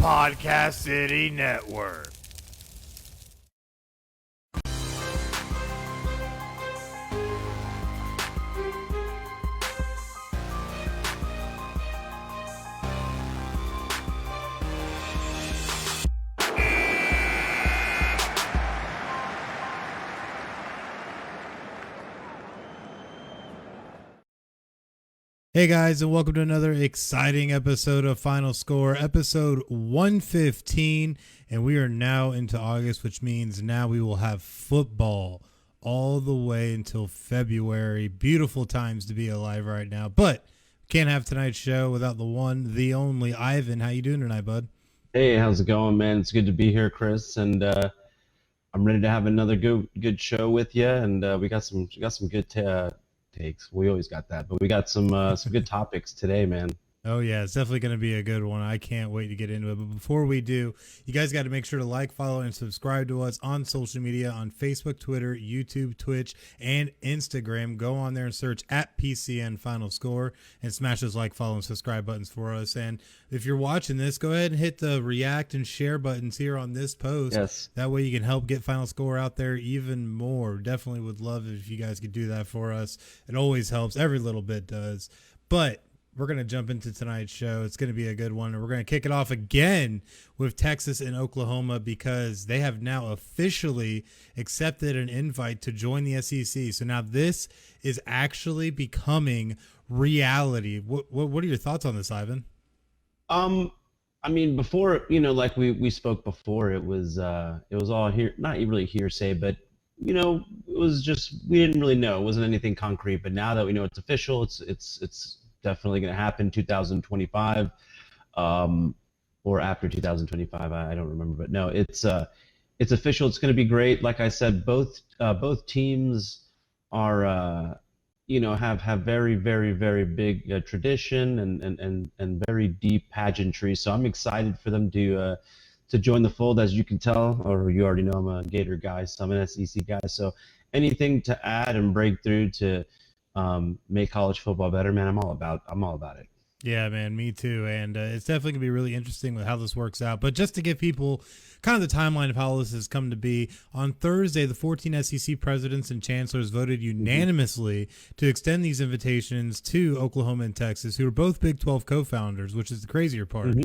Podcast City Network. Hey guys, and welcome to another exciting episode of Final Score, episode 115, and we are now into August, which means now we will have football all the way until February. Beautiful times to be alive right now, but can't have tonight's show without the one, the only Ivan. How you doing tonight, bud? Hey, how's it going, man? It's good to be here, Chris, and I'm ready to have another good show with you. And we got some good takes. We always got that, but we got some good topics today, man. Oh, yeah, it's definitely going to be a good one. I can't wait to get into it. But before we do, you guys got to make sure to like, follow, and subscribe to us on social media, on Facebook, Twitter, YouTube, Twitch, and Instagram. Go on there and search at PCN Final Score and smash those like, follow, and subscribe buttons for us. And if you're watching this, go ahead and hit the react and share buttons here on this post. Yes. That way you can help get Final Score out there even more. Definitely would love it if you guys could do that for us. It always helps. Every little bit does. But we're going to jump into tonight's show. It's going to be a good one. And we're going to kick it off again with Texas and Oklahoma because they have now officially accepted an invite to join the SEC. So now this is actually becoming reality. What are your thoughts on this, Ivan? I mean, before, like we spoke before, it was all here, not really hearsay, but it was just, we didn't really know. It wasn't anything concrete, but now that we know it's official, it's definitely going to happen 2025 or after 2025. I don't remember, but no, it's official. It's going to be great. Like I said, both teams are have very, very, very big tradition and very deep pageantry. So I'm excited for them to join the fold. As you can tell, or you already know, I'm a Gator guy, so I'm an SEC guy. So anything to add and break through to make college football better, man, I'm all about it. Yeah, man, me too. And it's definitely going to be really interesting with how this works out. But just to give people kind of the timeline of how this has come to be, on Thursday, the 14 SEC presidents and chancellors voted unanimously to extend these invitations to Oklahoma and Texas, who are both Big 12 co-founders, which is the crazier part.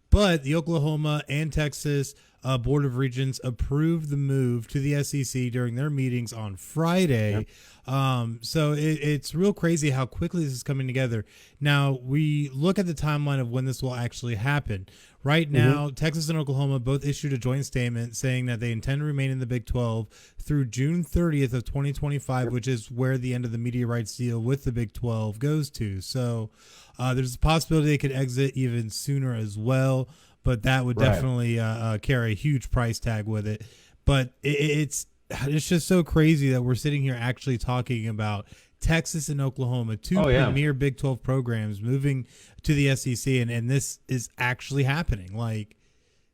But the Oklahoma and Texas Board of Regents approved the move to the SEC during their meetings on Friday. So it's real crazy how quickly this is coming together. Now, we look at the timeline of when this will actually happen. Right now, Texas and Oklahoma both issued a joint statement saying that they intend to remain in the Big 12 through June 30th of 2025, which is where the end of the media rights deal with the Big 12 goes to. So there's a possibility they could exit even sooner as well, but that would definitely carry a huge price tag with it. But it's just so crazy that we're sitting here actually talking about Texas and Oklahoma, two premier Big 12 programs moving to the SEC, and this is actually happening. Like,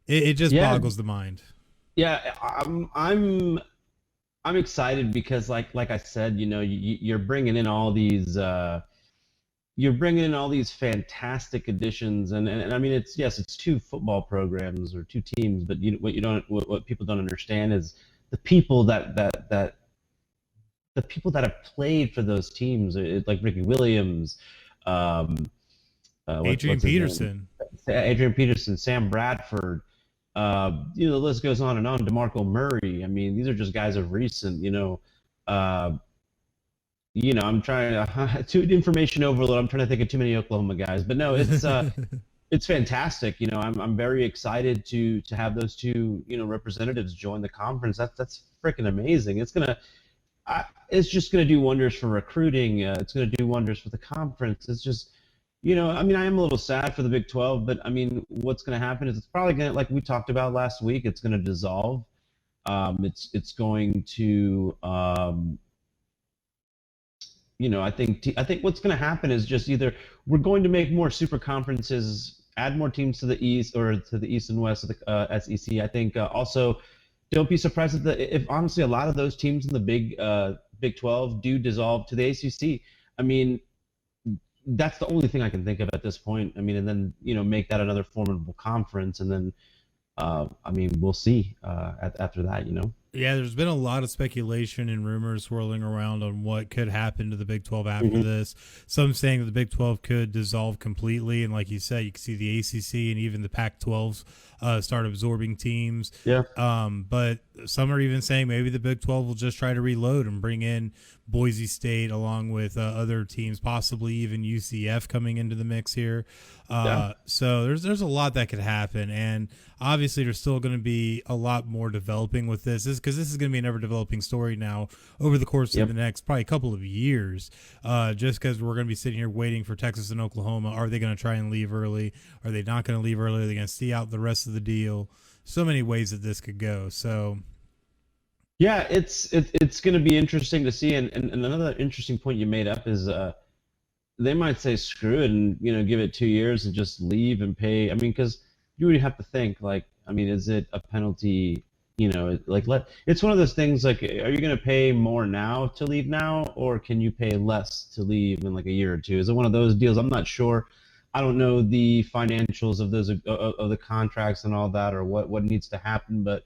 it just boggles the mind. Yeah, I'm excited because, like I said, you're bringing in all these fantastic additions, and I mean, it's two football programs or two teams, but what people don't understand is the people that have played for those teams, like Ricky Williams, Adrian Peterson, Sam Bradford, the list goes on and on. DeMarco Murray. I mean, these are just guys of recent. I'm trying to information overload. I'm trying to think of too many Oklahoma guys, but no, it's it's fantastic. I'm very excited to have those two representatives join the conference. That's freaking amazing. It's just gonna do wonders for recruiting. It's gonna do wonders for the conference. It's just I mean, I am a little sad for the Big 12, but I mean, what's gonna happen is it's probably gonna, like we talked about last week, it's gonna dissolve. It's going to I think what's going to happen is just either we're going to make more super conferences, add more teams to the East or to the East and West of the SEC. I think also don't be surprised if honestly a lot of those teams in the Big 12 do dissolve to the ACC. I mean, that's the only thing I can think of at this point. I mean, and then make that another formidable conference, and then I mean, we'll see after that. Yeah, there's been a lot of speculation and rumors swirling around on what could happen to the Big 12 after this. Some saying that the Big 12 could dissolve completely, and like you said, you can see the ACC and even the Pac-12s start absorbing teams. Yeah. But some are even saying maybe the Big 12 will just try to reload and bring in Boise State along with other teams, possibly even UCF coming into the mix here. So there's a lot that could happen, and obviously there's still going to be a lot more developing with this because this is going to be an ever-developing story now over the course of the next probably couple of years, just because we're going to be sitting here waiting for Texas and Oklahoma. Are they going to try and leave early? Are they not going to leave early? Are they going to see out the rest of the deal? So many ways that this could go. So yeah, it's going to be interesting to see. And another interesting point you made up is they might say screw it and give it 2 years and just leave and pay. I mean, because you would have to think like, I mean, is it a penalty? It's one of those things like, are you going to pay more now to leave now, or can you pay less to leave in like a year or two? Is it one of those deals? I'm not sure. I don't know the financials of those of the contracts and all that, or what needs to happen. But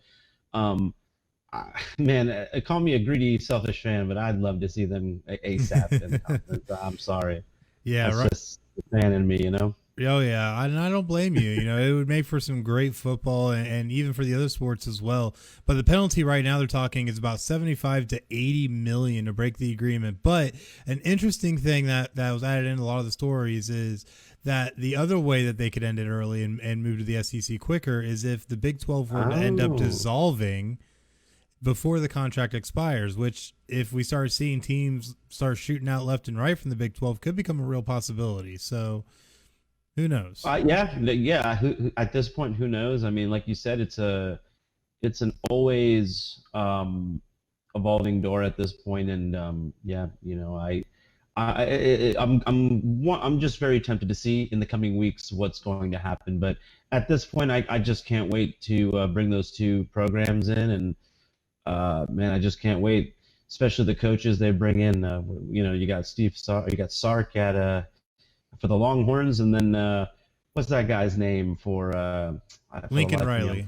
man, call me a greedy, selfish fan, but I'd love to see them ASAP in the conference. I'm sorry. Yeah, that's right. Just the fan in me, Oh yeah, and I don't blame you. It would make for some great football, and even for the other sports as well. But the penalty right now they're talking is about 75 to 80 million to break the agreement. But an interesting thing that was added in a lot of the stories is that the other way that they could end it early and move to the SEC quicker is if the Big 12 were to end up dissolving before the contract expires, which if we start seeing teams start shooting out left and right from the Big 12 could become a real possibility. So who knows? Yeah. At this point, who knows? I mean, like you said, it's an always evolving door at this point, and I'm just very tempted to see in the coming weeks what's going to happen. But at this point, I just can't wait to bring those two programs in, and man, I just can't wait. Especially the coaches they bring in. You got you got Sark at for the Longhorns, and then what's that guy's name for Lincoln Riley?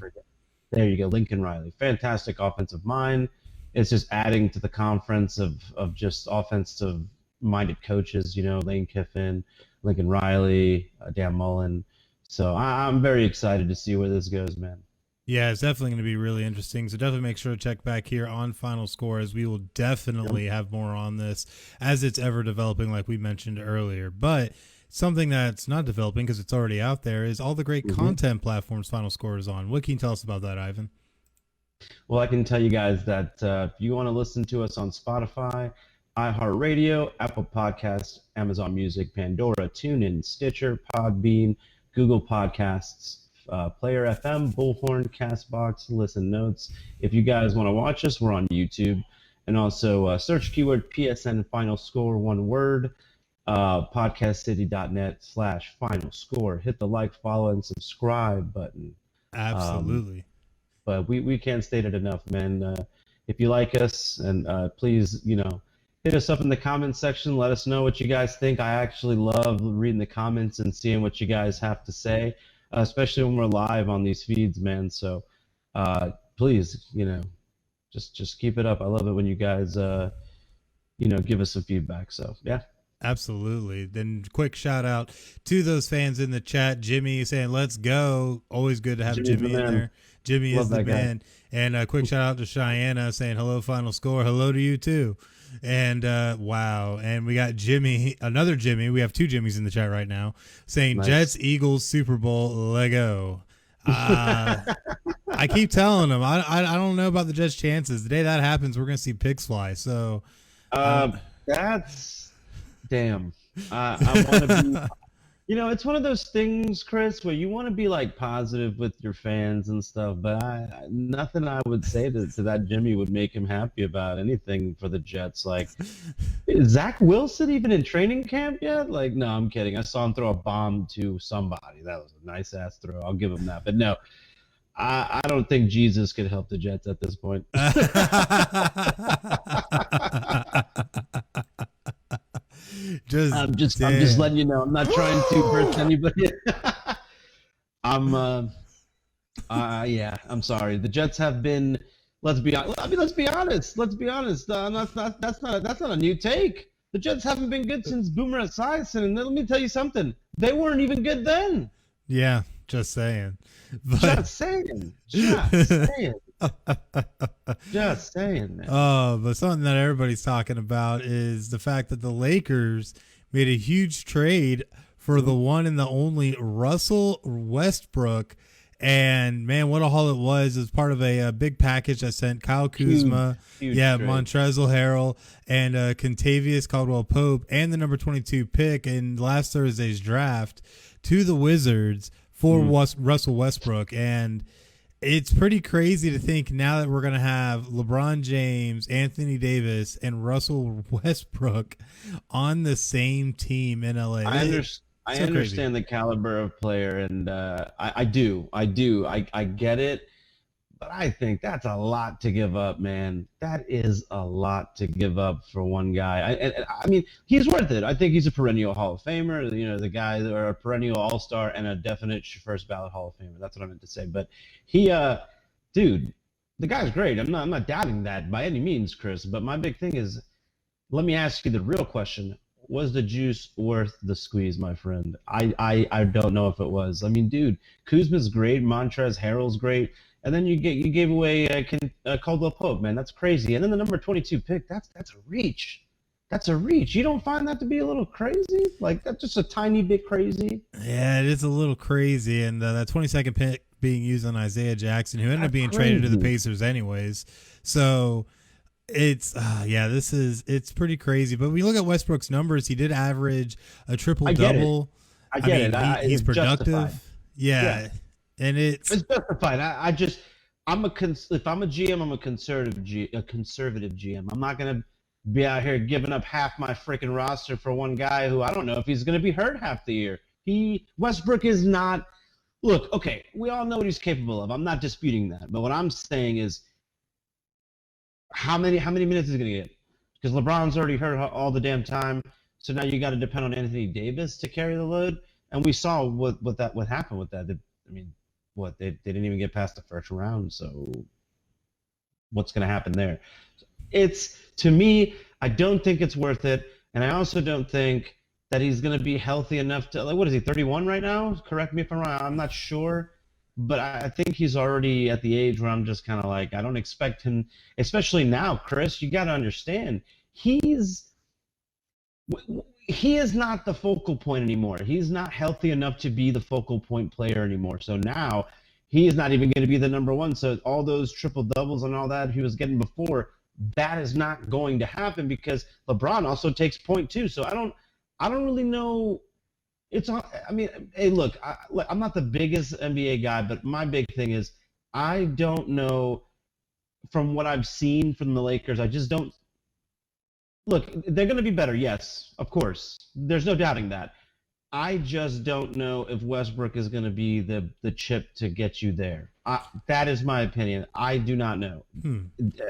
There you go, Lincoln Riley. Fantastic offensive mind. It's just adding to the conference of just offensive-minded coaches. Lane Kiffin, Lincoln Riley, Dan Mullen. So I'm very excited to see where this goes, man. Yeah, it's definitely going to be really interesting. So definitely make sure to check back here on Final Score, as we will definitely have more on this as it's ever developing, like we mentioned earlier. But something that's not developing because it's already out there is all the great content platforms Final Score is on. What can you tell us about that, Ivan? Well, I can tell you guys that if you want to listen to us on Spotify, iHeartRadio, Apple Podcasts, Amazon Music, Pandora, TuneIn, Stitcher, Podbean, Google Podcasts, Player FM, Bullhorn, Castbox, Listen Notes. If you guys want to watch us, we're on YouTube. And also search keyword PSN Final Score, one word, podcastcity.net/Final Score. Hit the like, follow, and subscribe button. Absolutely. But we can't state it enough, man. If you like us, and please, hit us up in the comments section. Let us know what you guys think. I actually love reading the comments and seeing what you guys have to say, especially when we're live on these feeds, man. So please, just keep it up. I love it when you guys, give us some feedback. So, yeah. Absolutely. Then quick shout out to those fans in the chat. Jimmy saying, let's go. Always good to have Jimmy in there. Jimmy is the man. And a quick shout out to Cheyenne saying, hello, Final Score. Hello to you too. And wow. And we got Jimmy, another Jimmy. We have two Jimmys in the chat right now saying nice. Jets, Eagles, Super Bowl, Lego. I keep telling them, I don't know about the Jets' chances. The day that happens, we're going to see pigs fly. So that's damn. I want to be, it's one of those things, Chris, where you want to be like positive with your fans and stuff, but nothing I would say to that Jimmy would make him happy about anything for the Jets. Like, is Zach Wilson even in training camp yet? Like, no, I'm kidding. I saw him throw a bomb to somebody. That was a nice ass throw. I'll give him that. But no, I don't think Jesus could help the Jets at this point. I'm just letting you know. I'm not trying to burst anybody. Yeah, I'm sorry. The Jets have been. Let's be honest. Let's be honest. That's not a new take. The Jets haven't been good since Boomer Esiason, and let me tell you something. They weren't even good then. Yeah, just saying. Just saying. Just saying, man. But something that everybody's talking about is the fact that the Lakers made a huge trade for the one and the only Russell Westbrook. And man, what a haul it was! It was part of a big package that sent Kyle Kuzma, huge trade. Montrezl Harrell, and Kentavious Caldwell-Pope, and the number 22 pick in last Thursday's draft to the Wizards for Russell Westbrook. And it's pretty crazy to think now that we're going to have LeBron James, Anthony Davis, and Russell Westbrook on the same team in LA. I understand the caliber of player, and I do. I get it, but I think that's a lot to give up, man. That is a lot to give up for one guy. I mean, he's worth it. I think he's a perennial Hall of Famer. You know, the guy that are a perennial All-Star and a definite first ballot Hall of Famer. That's what I meant to say. But he, dude, the guy's great. I'm not doubting that by any means, Chris. But my big thing is, let me ask you the real question. Was the juice worth the squeeze, my friend? I don't know if it was. I mean, dude, Kuzma's great, Montrezl Harrell's great, and then you gave away Caldwell Pope, man. That's crazy. And then the number 22 pick, that's a reach. That's a reach. You don't find that to be a little crazy? Like, that's just a tiny bit crazy? Yeah, it is a little crazy. And that 22nd pick being used on Isaiah Jackson, who ended up being traded to the Pacers anyways. So it's it's pretty crazy. But when you look at Westbrook's numbers, he did average a triple-double. I get it. He's productive. Justified. Yeah. And it's justified. If I'm a GM, I'm a conservative GM. I'm not gonna be out here giving up half my freaking roster for one guy who I don't know if he's gonna be hurt half the year. Westbrook is not. Look, okay, we all know what he's capable of. I'm not disputing that. But what I'm saying is, how many minutes is he gonna get? Because LeBron's already hurt all the damn time. So now you got to depend on Anthony Davis to carry the load. And we saw what happened with that. They didn't even get past the first round. So what's going to happen there? To me, I don't think it's worth it. And I also don't think that he's going to be healthy enough to, what is he, 31 right now? Correct me if I'm wrong. I'm not sure. But I think he's already at the age where I'm just kind of like, I don't expect him, especially now, Chris, you got to understand, he is not the focal point anymore. He's not healthy enough to be the focal point player anymore. So now he is not even going to be the number one. So all those triple doubles and all that he was getting before, that is not going to happen because LeBron also takes point too. So I don't really know. Hey, look, I'm not the biggest NBA guy, but my big thing is I don't know from what I've seen from the Lakers. I just don't. Look, they're going to be better, yes, of course. There's no doubting that. I just don't know if Westbrook is going to be the chip to get you there. That is my opinion. I do not know.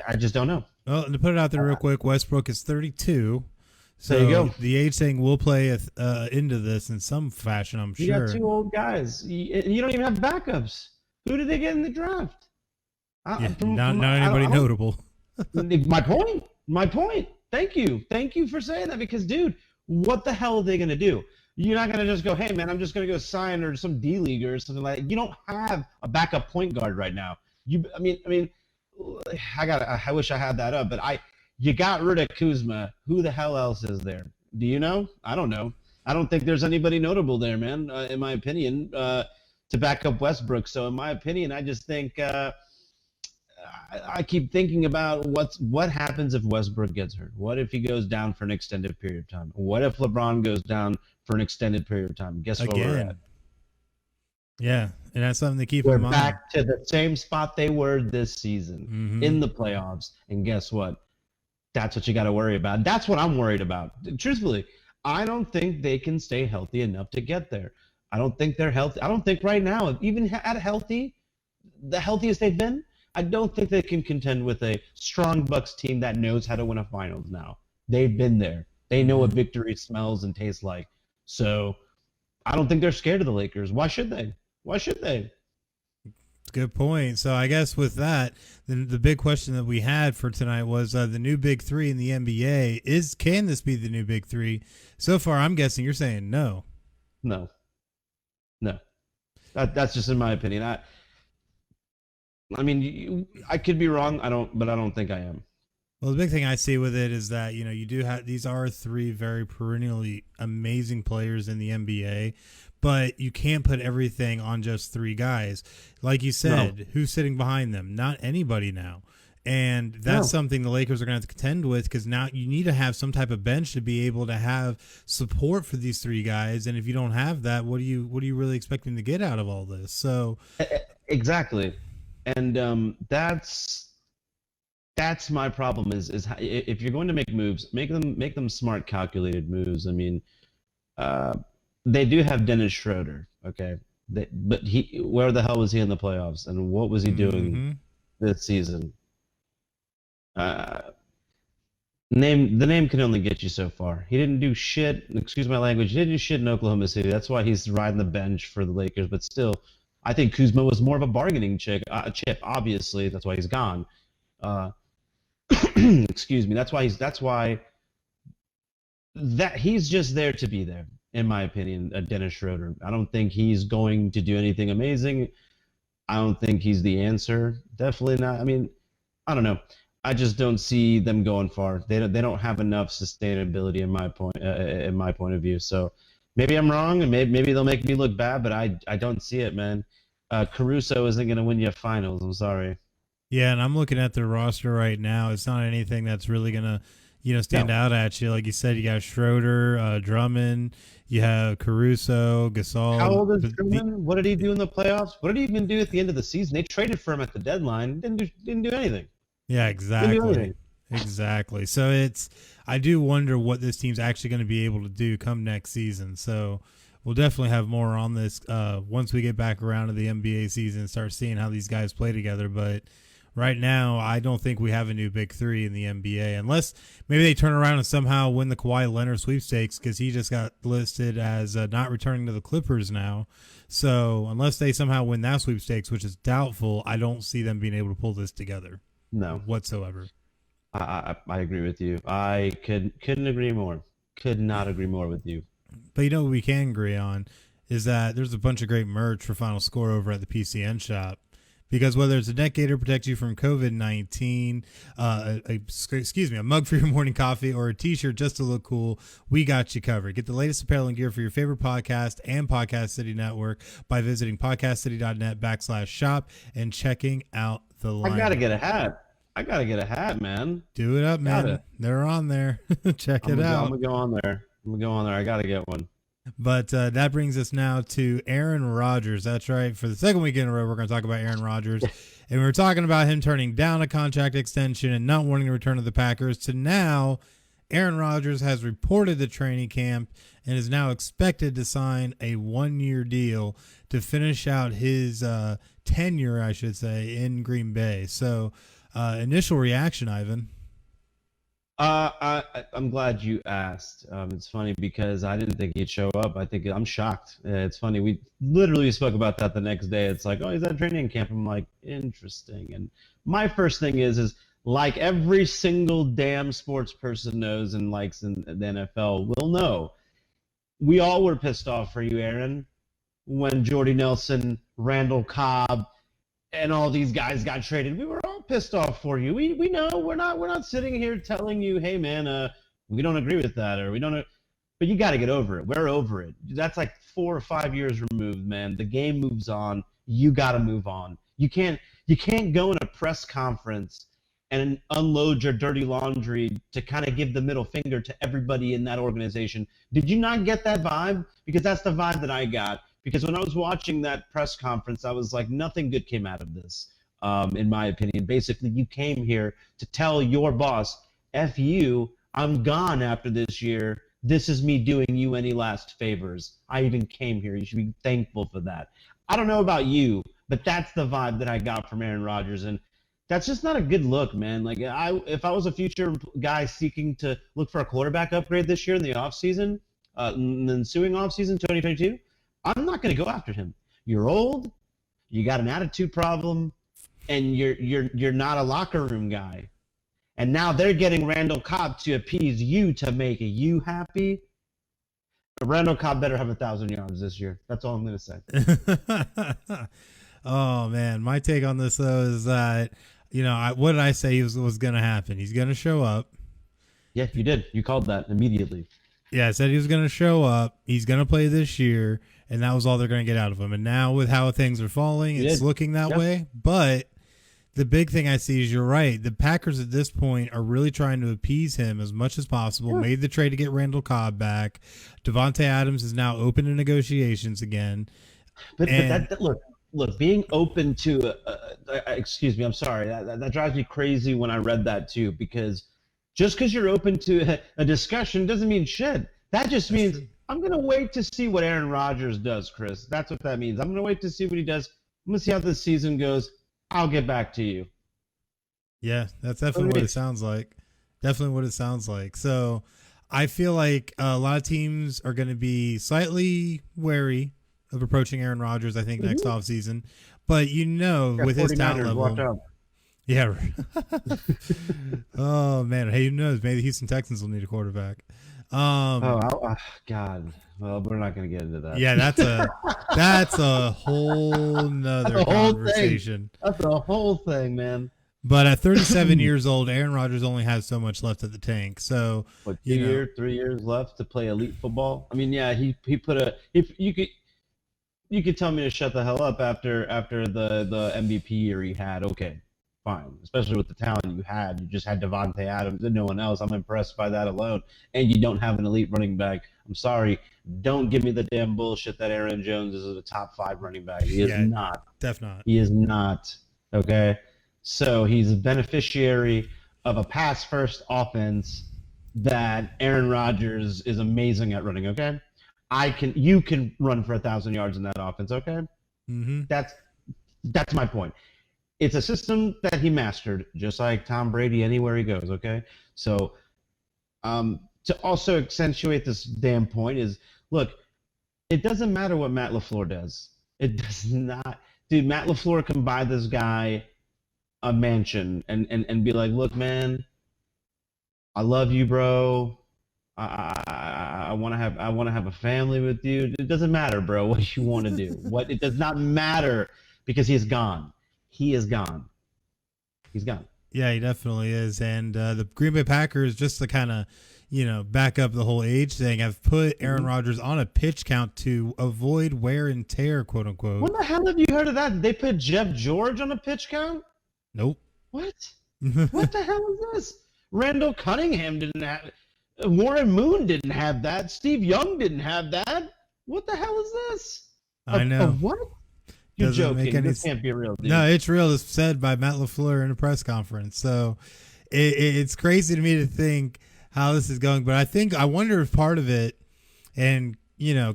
I just don't know. Well, to put it out there real quick, Westbrook is 32. So there you go. The age thing will play into this in some fashion, I'm sure. You got two old guys. You don't even have backups. Who did they get in the draft? Not anybody notable. My point. Thank you for saying that because, dude, what the hell are they going to do? You're not going to just go, hey, man, I'm just going to go sign or some D-leaguer or something like that. You don't have a backup point guard right now. I wish I had that up, but you got rid of Kuzma. Who the hell else is there? Do you know? I don't know. I don't think there's anybody notable there, man, in my opinion, to back up Westbrook. So in my opinion, I just think I keep thinking about what happens if Westbrook gets hurt. What if he goes down for an extended period of time? What if LeBron goes down for an extended period of time? Guess where we're at? Yeah, and that's something to keep in mind. We're back to the same spot they were this season in the playoffs. And guess what? That's what you got to worry about. That's what I'm worried about. Truthfully, I don't think they can stay healthy enough to get there. I don't think they're healthy. I don't think right now, even at the healthiest they've been, I don't think they can contend with a strong Bucks team that knows how to win a finals now. They've been there. They know what victory smells and tastes like. So I don't think they're scared of the Lakers. Why should they? Why should they? Good point. So I guess with that, the big question that we had for tonight was the new big three in the NBA. Can this be the new big three? So far, I'm guessing you're saying no. No. That's just in my opinion. I mean, I could be wrong. But I don't think I am. Well, the big thing I see with it is that, you do have, these are three very perennially amazing players in the NBA, but you can't put everything on just three guys. Like you said, Who's sitting behind them? Not anybody now. And that's something the Lakers are going to have to contend with, because now you need to have some type of bench to be able to have support for these three guys. And if you don't have that, what are you really expecting to get out of all this? So exactly. And that's my problem is if you're going to make moves, make them smart, calculated moves. I mean, they do have Dennis Schroeder, okay, but where the hell was he in the playoffs, and what was he doing this season? The name can only get you so far. He didn't do shit. Excuse my language. He didn't do shit in Oklahoma City. That's why he's riding the bench for the Lakers. But still, I think Kuzma was more of a bargaining chip. Obviously, that's why he's gone. Excuse me. That's why he's just there to be there, in my opinion. Dennis Schroeder. I don't think he's going to do anything amazing. I don't think he's the answer. Definitely not. I mean, I don't know. I just don't see them going far. They don't have enough sustainability in my point of view. So maybe I'm wrong, and maybe they'll make me look bad, but I don't see it, man. Caruso isn't going to win you a finals. I'm sorry. Yeah, and I'm looking at their roster right now. It's not anything that's really going to, stand out at you. Like you said, you got Schroeder, Drummond, you have Caruso, Gasol. How old is Drummond? What did he do in the playoffs? What did he even do at the end of the season? They traded for him at the deadline. Didn't do anything. Yeah, exactly. Exactly. So I do wonder what this team's actually going to be able to do come next season. So we'll definitely have more on this once we get back around to the NBA season and start seeing how these guys play together. But right now, I don't think we have a new big three in the NBA, unless maybe they turn around and somehow win the Kawhi Leonard sweepstakes, because he just got listed as not returning to the Clippers now. So unless they somehow win that sweepstakes, which is doubtful, I don't see them being able to pull this together. No. Whatsoever. I agree with you. I couldn't agree more. Could not agree more with you. But what we can agree on is that there's a bunch of great merch for Final Score over at the PCN shop. Because whether it's a neck gaiter to protect you from COVID-19, a mug for your morning coffee, or a t-shirt just to look cool, we got you covered. Get the latest apparel and gear for your favorite podcast and Podcast City Network by visiting podcastcity.net/shop and checking out the line. I got to get a hat, man. Do it up, man. They're on there. Check it out. I'm going to go on there. I got to get one. But that brings us now to Aaron Rodgers. That's right. For the second week in a row, we're going to talk about Aaron Rodgers. And we were talking about him turning down a contract extension and not wanting to return to the Packers, to now Aaron Rodgers has reported to training camp and is now expected to sign a 1-year deal to finish out his tenure, I should say, in Green Bay. So initial reaction, Ivan. I'm glad you asked. It's funny because I didn't think he'd show up. I'm shocked. It's funny. We literally spoke about that the next day. It's like, oh, he's at training camp. I'm like, interesting. And my first thing is like every single damn sports person knows and likes in the NFL will know, we all were pissed off for you, Aaron, when Jordy Nelson, Randall Cobb, and all these guys got traded. We were all pissed off for you. We know we're not sitting here telling you, hey man, we don't agree with that, or we don't. But you got to get over it. We're over it. That's like 4 or 5 years removed, man. The game moves on. You got to move on. You can't go in a press conference and unload your dirty laundry to kind of give the middle finger to everybody in that organization. Did you not get that vibe? Because that's the vibe that I got. Because when I was watching that press conference, I was like, nothing good came out of this, in my opinion. Basically, you came here to tell your boss, F you, I'm gone after this year. This is me doing you any last favors. I even came here. You should be thankful for that. I don't know about you, but that's the vibe that I got from Aaron Rodgers. And That's just not a good look, man. Like if I was a future guy seeking to look for a quarterback upgrade this year in the offseason, in the ensuing offseason, 2022, I'm not going to go after him. You're old, you got an attitude problem, and you're not a locker room guy. And now they're getting Randall Cobb to appease you to make you happy. Randall Cobb better have 1,000 yards this year. That's all I'm going to say. Oh man, my take on this though is that what did I say was going to happen? He's going to show up. Yeah, you did. You called that immediately. Yeah, I said he was going to show up. He's going to play this year, and that was all they're going to get out of him. And now with how things are falling, it's looking that way. But the big thing I see is you're right. The Packers at this point are really trying to appease him as much as possible. Yeah. Made the trade to get Randall Cobb back. Devontae Adams is now open to negotiations again. But look, being open to excuse me, I'm sorry. That drives me crazy when I read that too, because just because you're open to a discussion doesn't mean shit. That just means I'm going to wait to see what Aaron Rodgers does, Chris. That's what that means. I'm going to wait to see what he does. I'm going to see how this season goes. I'll get back to you. Yeah, that's definitely what it sounds like. Definitely what it sounds like. So I feel like a lot of teams are going to be slightly wary of approaching Aaron Rodgers, I think, next offseason. But with his talent level. Watch out. Yeah. Oh, man. Hey, who knows? Maybe the Houston Texans will need a quarterback. God. Well, we're not going to get into that. Yeah, that's a whole nother conversation. That's a whole thing, man. But at 37 years old, Aaron Rodgers only has so much left at the tank. So, 3 years left to play elite football. I mean, yeah, he put you could tell me to shut the hell up after the MVP year he had. Okay, fine. Especially with the talent you had. You just had Devontae Adams and no one else. I'm impressed by that alone. And you don't have an elite running back. I'm sorry. Don't give me the damn bullshit that Aaron Jones is a top 5 running back. He is not. Definitely not. He is not. Okay? So he's a beneficiary of a pass-first offense that Aaron Rodgers is amazing at running, okay? You can run for 1,000 yards in that offense, okay? Mm-hmm. That's my point. It's a system that he mastered, just like Tom Brady anywhere he goes, okay? So to also accentuate this damn point is, look, it doesn't matter what Matt LaFleur does. It does not. Dude, Matt LaFleur can buy this guy a mansion and be like, look, man, I love you, bro. I want to have a family with you. It doesn't matter, bro, what you want to do. It does not matter because he's gone. He is gone. He's gone. Yeah, he definitely is. And the Green Bay Packers, just to kind of, back up the whole age thing, have put Aaron Rodgers on a pitch count to avoid wear and tear, quote unquote. When the hell have you heard of that? Did they put Jeff George on a pitch count? Nope. What? What the hell is this? Randall Cunningham didn't have. Warren Moon didn't have that. Steve Young didn't have that. What the hell is this? I know. What? You're Doesn't joking. This can't be real, dude. No, it's real. It's said by Matt LaFleur in a press conference. So it's crazy to me to think how this is going. But I wonder if part of it, and,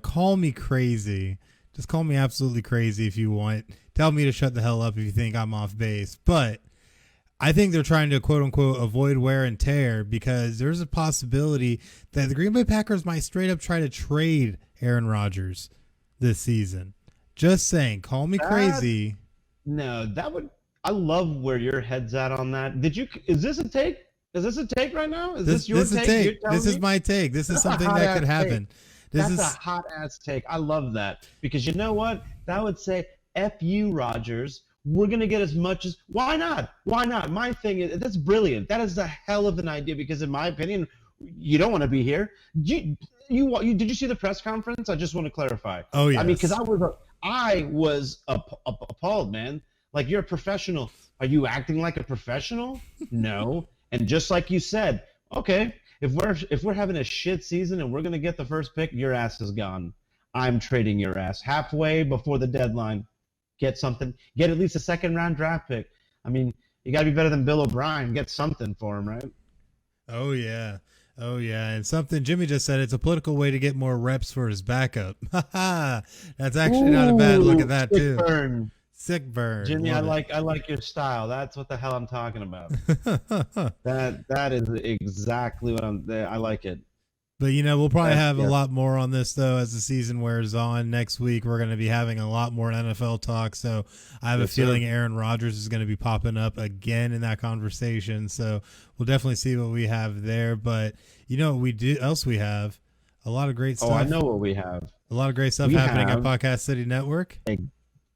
call me crazy. Just call me absolutely crazy if you want. Tell me to shut the hell up if you think I'm off base. But I think they're trying to, quote unquote, avoid wear and tear because there's a possibility that the Green Bay Packers might straight up try to trade Aaron Rodgers this season. Just saying, call me crazy. No, I love where your head's at on that. Is this a take? Is this a take right now? Is this your take? This is my take. This is something that could happen. That's a hot ass take. I love that because you know what? That would say, F you, Rodgers. We're going to get as much as – why not? Why not? My thing is – that's brilliant. That is a hell of an idea because, in my opinion, you don't want to be here. Did you see the press conference? I just want to clarify. Oh, yeah. I mean, because I was appalled, man. Like, you're a professional. Are you acting like a professional? No. And just like you said, okay, if we're having a shit season and we're going to get the first pick, your ass is gone. I'm trading your ass halfway before the deadline. Get something. Get at least a second-round draft pick. I mean, you got to be better than Bill O'Brien. Get something for him, right? Oh, yeah. Oh, yeah. And something Jimmy just said, it's a political way to get more reps for his backup. That's actually not a bad look at that, too. Burn. Sick burn. Jimmy, I Love like your style. That's what the hell I'm talking about. it. That is exactly what I like it. But we'll probably have a Yes. lot more on this though as the season wears on. Next week we're going to be having a lot more NFL talk. So I have a Yes, sir. feeling Aaron Rodgers is going to be popping up again in that conversation. So we'll definitely see what we have there. But what we do else we have a lot of great stuff. Oh, I know what we have. A lot of great stuff We happening have- at Podcast City Network.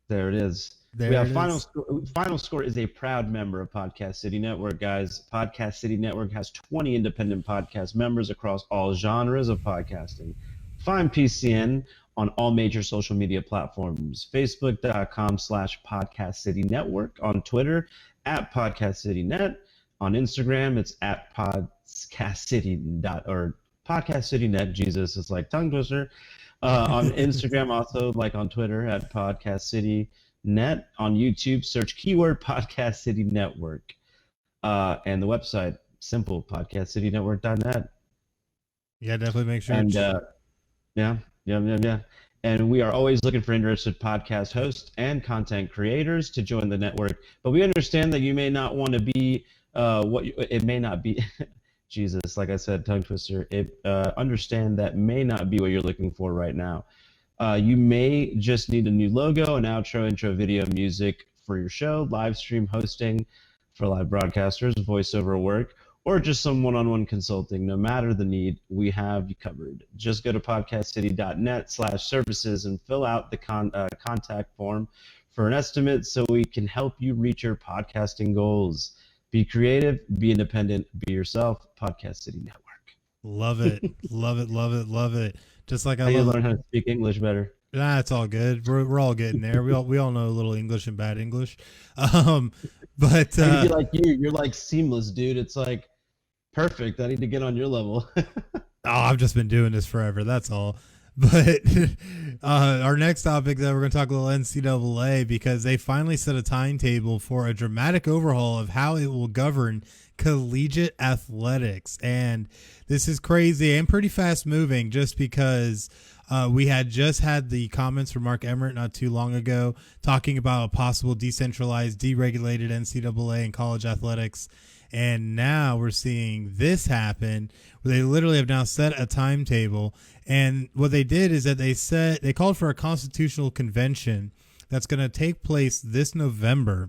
There it is. There we have it Final is. Score. Final Score is a proud member of Podcast City Network, guys. Podcast City Network has 20 independent podcast members across all genres of podcasting. Find PCN on all major social media platforms. Facebook.com/Podcast City Network. On Twitter, @PodcastCityNet. On Instagram, it's @PodcastCity. Podcast City Net. Jesus, it's like tongue twister. On Instagram, also like on Twitter, @Podcast City Net. On YouTube, search keyword Podcast City Network. And the website, simple, podcastcitynetwork.net. Yeah, definitely make sure. And yeah. And we are always looking for interested podcast hosts and content creators to join the network. But we understand that you may not want to be it may not be. Jesus, like I said, tongue twister. Understand that may not be what you're looking for right now. You may just need a new logo, an outro, intro, video, music for your show, live stream hosting for live broadcasters, voiceover work, or just some one-on-one consulting. No matter the need, we have you covered. Just go to podcastcity.net/services and fill out the contact form for an estimate so we can help you reach your podcasting goals. Be creative, be independent, be yourself. Podcast City Network. Love it. Love it. Love it. Love it. Just like How I you love learn how to speak English better? Nah, it's all good. We're all getting there. We all know a little English and bad English. But You're like you're like seamless, dude. It's like perfect. I need to get on your level. I've just been doing this forever. That's all. But our next topic, though, we're going to talk a little NCAA because they finally set a timetable for a dramatic overhaul of how it will govern collegiate athletics. And this is crazy and pretty fast moving just because we had just had the comments from Mark Emmert not too long ago talking about a possible decentralized, deregulated NCAA and college athletics. And now we're seeing this happen where they literally have now set a timetable. And what they did is that they called for a constitutional convention that's going to take place this November.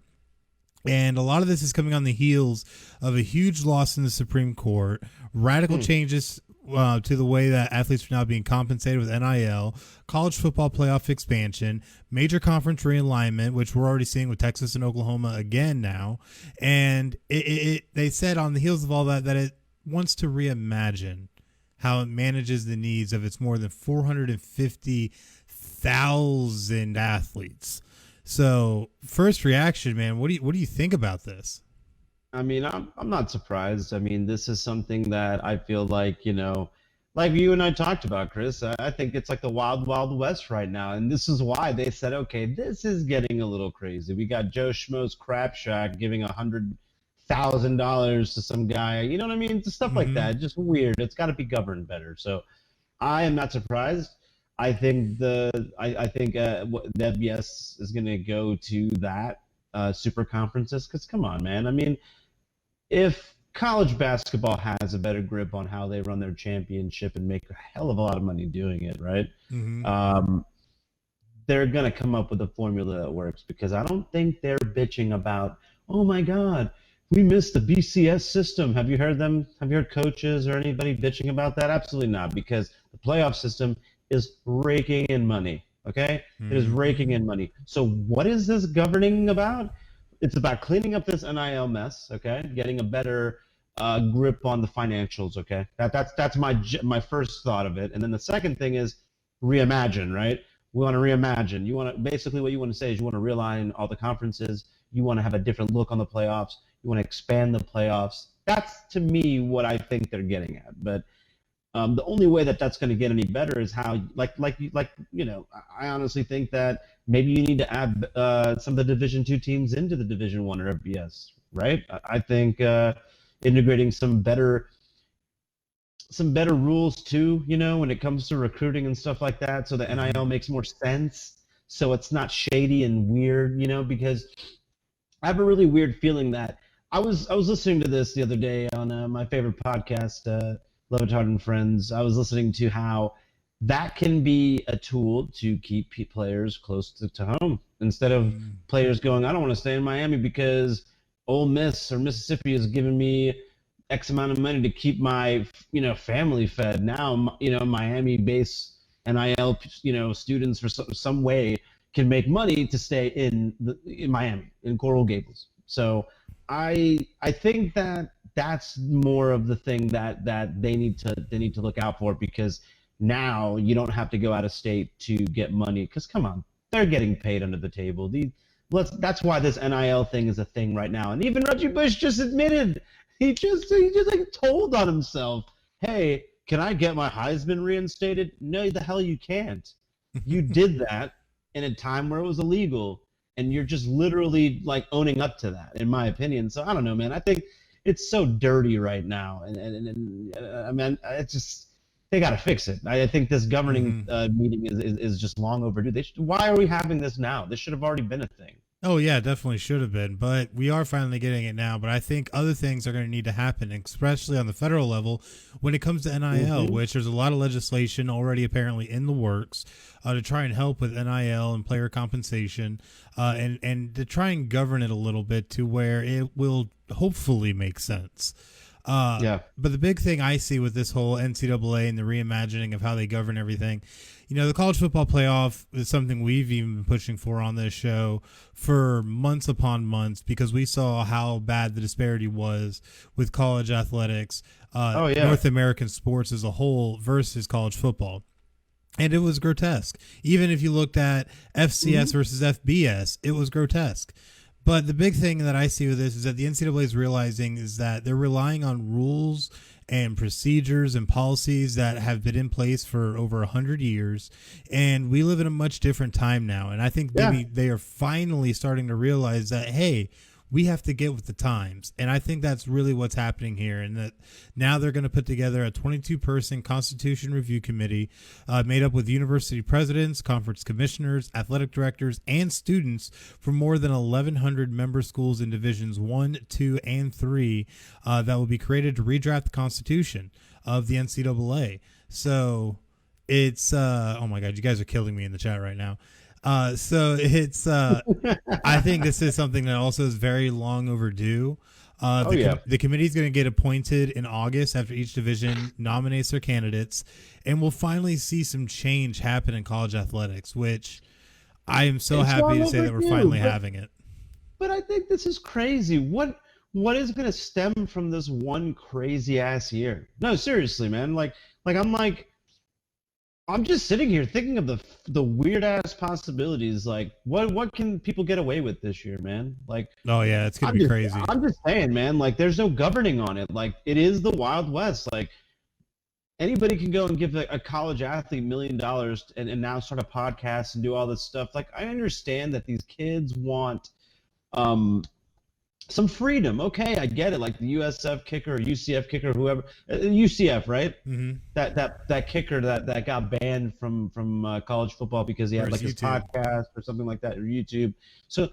And a lot of this is coming on the heels of a huge loss in the Supreme Court, radical changes to the way that athletes are now being compensated with NIL, college football playoff expansion, major conference realignment, which we're already seeing with Texas and Oklahoma again now. And they said on the heels of all that it wants to reimagine how it manages the needs of its more than 450,000 athletes. So first reaction, man, what do you think about this? I mean, I'm not surprised. I mean, this is something that I feel like, like you and I talked about, Chris. I think it's like the wild, wild west right now. And this is why they said, okay, this is getting a little crazy. We got Joe Schmo's Crap Shack giving $100,000 to some guy. You know what I mean? Stuff like that. Just weird. It's got to be governed better. So I am not surprised. I think the FBS is going to go to that super conferences because come on, man. I mean, if college basketball has a better grip on how they run their championship and make a hell of a lot of money doing it, right? They're going to come up with a formula that works because I don't think they're bitching about, oh my God, we missed the BCS system. Have you heard them? Have you heard coaches or anybody bitching about that? Absolutely not, because the playoff system is raking in money, okay? It is raking in money. So what is this governing about? It's about cleaning up this NIL mess, okay? Getting a better grip on the financials, okay? That's my first thought of it. And then the second thing is reimagine, right? We want to reimagine. You want to basically what you want to say is you want to realign all the conferences. You want to have a different look on the playoffs. You want to expand the playoffs. That's to me what I think they're getting at. But the only way that that's going to get any better is how, I honestly think that maybe you need to add some of the Division II teams into the Division I or FBS, right? I think integrating some better rules too, when it comes to recruiting and stuff like that, so the NIL makes more sense. so it's not shady and weird, because I have a really weird feeling that I was listening to this the other day on my favorite podcast, Love It Hard and Friends. I was listening to how that can be a tool to keep players close to home instead of players going, I don't want to stay in Miami because Ole Miss or Mississippi is giving me X amount of money to keep my family fed. Now Miami-based NIL students for some way can make money to stay in Miami, in Coral Gables. So I think that that's more of the thing that they need to look out for, because now you don't have to go out of state to get money, because come on, they're getting paid under the table. That's why this NIL thing is a thing right now. And even Reggie Bush just admitted, he just like told on himself, hey, can I get my Heisman reinstated? No, the hell you can't. You did that in a time where it was illegal, and you're just literally like owning up to that, in my opinion. So I don't know, man. I think it's so dirty right now, and I mean, it's just, they got to fix it. I think this governing meeting is just long overdue. Why are we having this now? This should have already been a thing. Oh, yeah, definitely should have been. But we are finally getting it now. But I think other things are going to need to happen, especially on the federal level when it comes to NIL, which there's a lot of legislation already apparently in the works to try and help with NIL and player compensation and to try and govern it a little bit to where it will hopefully make sense. But the big thing I see with this whole NCAA and the reimagining of how they govern everything, the college football playoff is something we've even been pushing for on this show for months upon months, because we saw how bad the disparity was with college athletics, North American sports as a whole versus college football. And it was grotesque. Even if you looked at FCS versus FBS, it was grotesque. But the big thing that I see with this is that the NCAA is realizing is that they're relying on rules and procedures and policies that have been in place for over 100 years. And we live in a much different time now. And I think maybe they are finally starting to realize that, hey, we have to get with the times. And I think that's really what's happening here. And that now they're going to put together a 22-person Constitution Review Committee made up with university presidents, conference commissioners, athletic directors, and students from more than 1,100 member schools in Divisions 1, 2, and 3 that will be created to redraft the Constitution of the NCAA. So it's, oh my God, you guys are killing me in the chat right now. So it's, I think this is something that also is very long overdue. The committee is going to get appointed in August after each division nominates their candidates, and we'll finally see some change happen in college athletics, which I am so happy to say that we're finally having it. But I think this is crazy. What is going to stem from this one crazy ass year? No, seriously, man. I'm just sitting here thinking of the weird ass possibilities. Like, what can people get away with this year, man? Like, oh yeah, it's gonna be crazy. I'm just saying, man. Like, there's no governing on it. Like, it is the Wild West. Like, anybody can go and give a college athlete $1 million and now start a podcast and do all this stuff. Like, I understand that these kids want some freedom. Okay, I get it. Like the USF kicker or UCF kicker, whoever, UCF, right? Mm-hmm. That kicker that got banned from college football because he had like his podcast or something like that, or YouTube. So,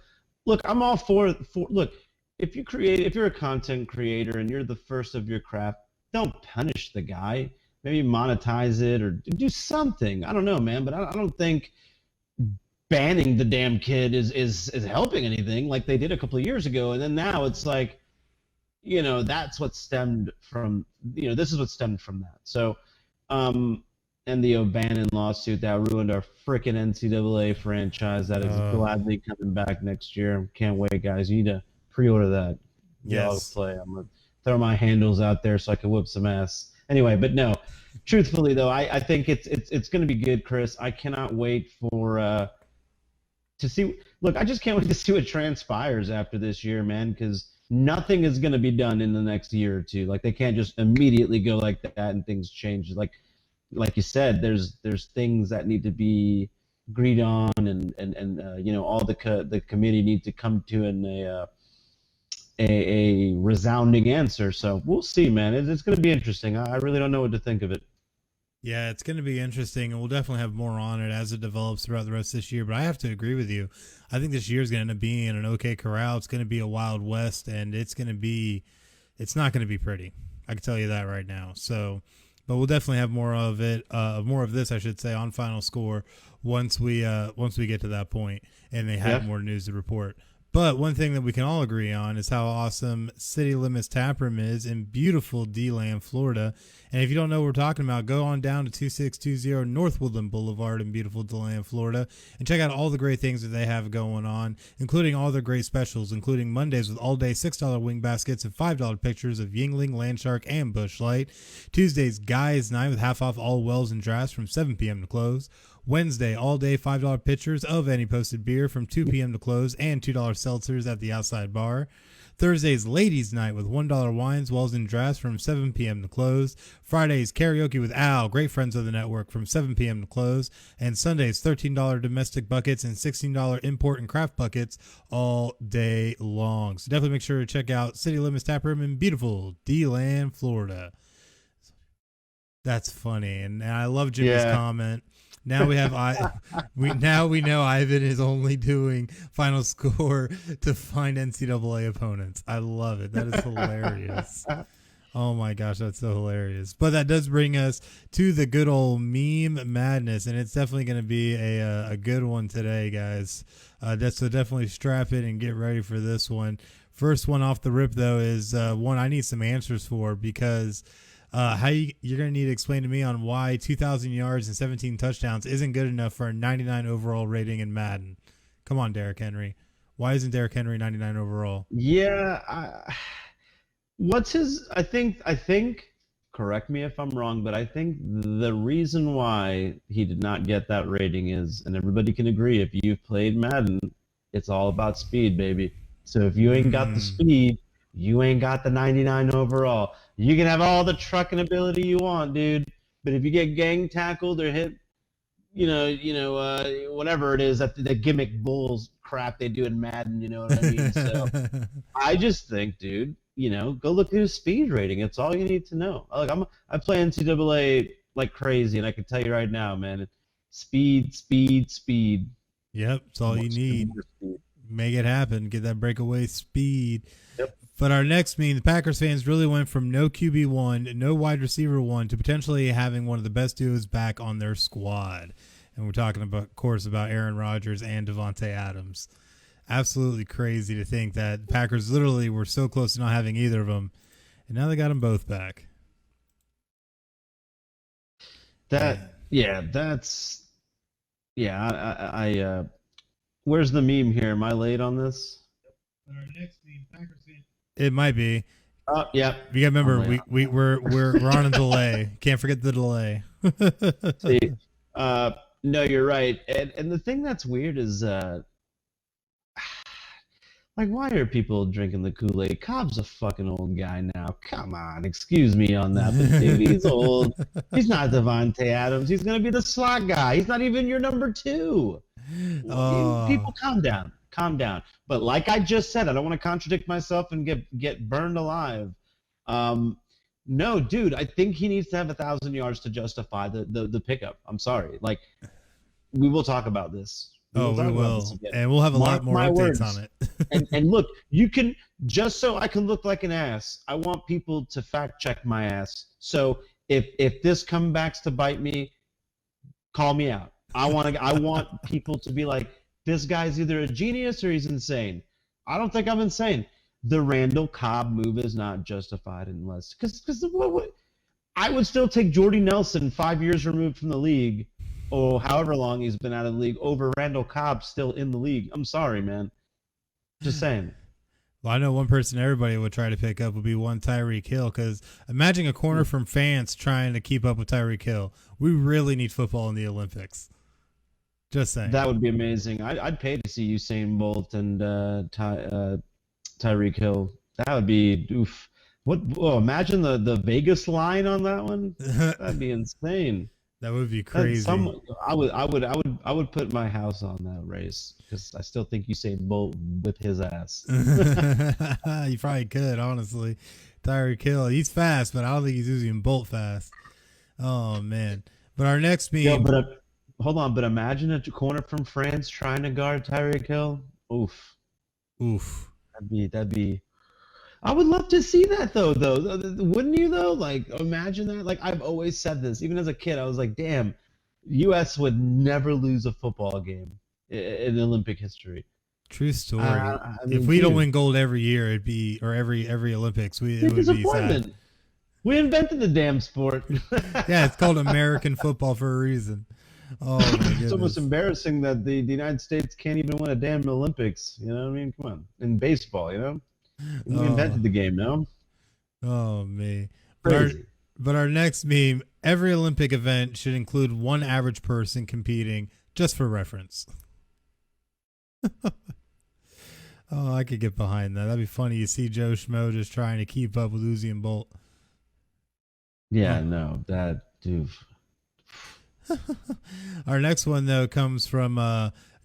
look, I'm all for look. If you're a content creator and you're the first of your craft, don't punish the guy. Maybe monetize it or do something. I don't know, man, but I don't think banning the damn kid is helping anything like they did a couple of years ago. And then now it's like, that's what stemmed from, this is what stemmed from that. So, and the O'Bannon lawsuit that ruined our frickin' NCAA franchise that is gladly coming back next year. Can't wait, guys. You need to pre-order that. Yes. Play. I'm going to throw my handles out there so I can whoop some ass. Anyway, but no, truthfully though, I think it's going to be good, Chris. I cannot wait for, to see. Look, I just can't wait to see what transpires after this year, man, because nothing is going to be done in the next year or two. Like, they can't just immediately go like that and things change. Like you said, there's things that need to be agreed on, and all the committee need to come to a resounding answer. So we'll see, man. It's going to be interesting. I really don't know what to think of it. Yeah, it's going to be interesting, and we'll definitely have more on it as it develops throughout the rest of this year. But I have to agree with you. I think this year is going to end up being an OK Corral. It's going to be a Wild West, and it's not going to be pretty. I can tell you that right now. So, but we'll definitely have more of it, more of this, I should say, on Final Score once we get to that point, and they have more news to report. But one thing that we can all agree on is how awesome City Limits Taproom is in beautiful D-Land, Florida. And if you don't know what we're talking about, go on down to 2620 North Woodland Boulevard in beautiful D-Land, Florida, and check out all the great things that they have going on, including all their great specials, including Mondays with all-day $6 wing baskets and $5 pictures of Yingling, Landshark, and Busch Light. Tuesdays, Guys Night with half off all wells and drafts from 7 p.m. to close. Wednesday, all-day $5 pitchers of any posted beer from 2 p.m. to close and $2 seltzers at the outside bar. Thursday's Ladies Night with $1 wines, wells, and drafts from 7 p.m. to close. Fridays, karaoke with Al, great friends of the network, from 7 p.m. to close. And Sundays, $13 domestic buckets and $16 import and craft buckets all day long. So definitely make sure to check out City Limits Taproom in beautiful D-Land, Florida. That's funny, and I love Jimmy's comment. Now we have we know Ivan is only doing Final Score to find NCAA opponents. I love it. That is hilarious. Oh my gosh, that's so hilarious. But that does bring us to the good old meme madness, and it's definitely going to be a good one today, guys. So definitely strap in and get ready for this one. First one off the rip though is one I need some answers for, because you're going to need to explain to me on why 2,000 yards and 17 touchdowns isn't good enough for a 99 overall rating in Madden. Come on, Derrick Henry. Why isn't Derrick Henry 99 overall? Yeah, what's his? I think. Correct me if I'm wrong, but I think the reason why he did not get that rating is, and everybody can agree, if you've played Madden, it's all about speed, baby. So if you ain't got the speed, you ain't got the 99 overall. You can have all the trucking ability you want, dude. But if you get gang tackled or hit, whatever it is, that the gimmick Bulls crap they do in Madden, you know what I mean? So I just think, dude, go look at his speed rating. It's all you need to know. Like I play NCAA like crazy, and I can tell you right now, man, speed. Yep, it's all you need. Make it happen. Get that breakaway speed. Yep. But our next meme, the Packers fans really went from no QB1, no wide receiver 1, to potentially having one of the best duos back on their squad. And we're talking about, of course, about Aaron Rodgers and Devontae Adams. Absolutely crazy to think that the Packers literally were so close to not having either of them, and now they got them both back. Where's the meme here? Am I late on this? Our next meme, Packers fans. It might be. Oh, yeah. You got to remember, we're on a delay. Can't forget the delay. See, no, you're right. And the thing that's weird is, why are people drinking the Kool-Aid? Cobb's a fucking old guy now. Come on, excuse me on that. But dude, he's old. He's not Devontae Adams. He's going to be the slot guy. He's not even your number 2. People, calm down. But like I just said, I don't want to contradict myself and get burned alive. No, dude, I think he needs to have 1,000 yards to justify the pickup. I'm sorry. We will talk about this. We will. And we'll have a lot more updates on it. and look, you can, just so I can look like an ass, I want people to fact check my ass. So if this comes back to bite me, call me out. I want people to be like, this guy's either a genius or he's insane. I don't think I'm insane. The Randall Cobb move is not justified unless, because I would still take Jordy Nelson 5 years removed from the league, or however long he's been out of the league, over Randall Cobb still in the league. I'm sorry, man. Just saying. Well, I know one person everybody would try to pick up would be one Tyreek Hill, because imagine a corner from France trying to keep up with Tyreek Hill. We really need football in the Olympics. Just saying. That would be amazing. I'd pay to see Usain Bolt and Tyreek Hill. That would be oof. Imagine the Vegas line on that one. That'd be insane. That would be crazy. I would put my house on that race, because I still think Usain Bolt whip his ass. You probably could, honestly. Tyreek Hill, he's fast, but I don't think he's Usain Bolt fast. Oh man. But our next meme. Yo, but hold on. But imagine a corner from France trying to guard Tyreek Hill. Oof. Oof. That'd be. I would love to see that though. Wouldn't you though? Like, imagine that. Like, I've always said this. Even as a kid, I was like, damn, U.S. would never lose a football game in Olympic history. True story. I mean, if we don't dude, win gold every year, it'd be or every Olympics, it would be sad. We invented the damn sport. Yeah, it's called American football for a reason. Oh my goodness. It's almost embarrassing that the United States can't even win a damn Olympics. You know what I mean? Come on. In baseball, you know? We invented the game, no? Oh, me. Crazy. But our next meme, every Olympic event should include one average person competing, just for reference. Oh, I could get behind that. That'd be funny. You see Joe Schmo just trying to keep up with Usain Bolt. Yeah, no, that dude. Our next one, though, comes from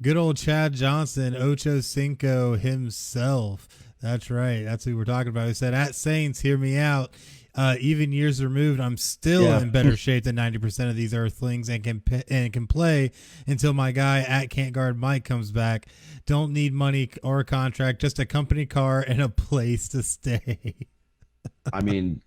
good old Chad Johnson, Ocho Cinco himself. That's right. That's who we're talking about. He said, at Saints, hear me out. Even years removed, I'm still in better shape than 90% of these Earthlings and can play until my guy at Can't Guard Mike comes back. Don't need money or a contract, just a company car and a place to stay. I mean,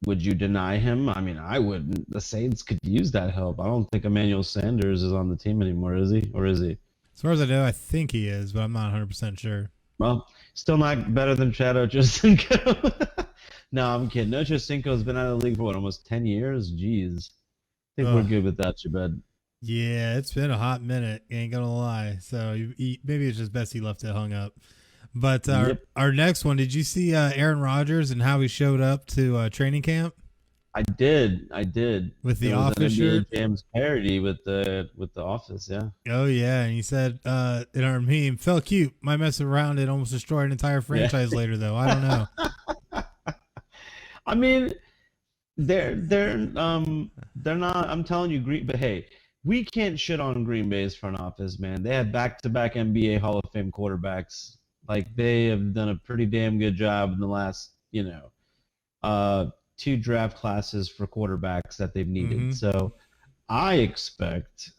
would you deny him? I mean, I wouldn't. The Saints could use that help. I don't think Emmanuel Sanders is on the team anymore, is he? Or is he? As far as I know, I think he is, but I'm not 100% sure. Well, still not better than Chad Ochocinco. No, I'm kidding. Ochocinco's been out of the league for what, almost 10 years? Jeez. I think we're good with that, Jabed. Yeah, it's been a hot minute. Ain't gonna lie. So maybe it's just best he left it hung up. But our next one, did you see Aaron Rodgers and how he showed up to training camp? I did. With the It was Office an shirt? NBA Jams parody with the Office, yeah. Oh, yeah. And he said in our meme, felt cute. Might mess around and almost destroy an entire franchise later, though. I don't know. I mean, they're not. I'm telling you, but hey, we can't shit on Green Bay's front office, man. They had back-to-back NBA Hall of Fame quarterbacks. Like, they have done a pretty damn good job in the last, 2 draft classes for quarterbacks that they've needed. Mm-hmm. So I expect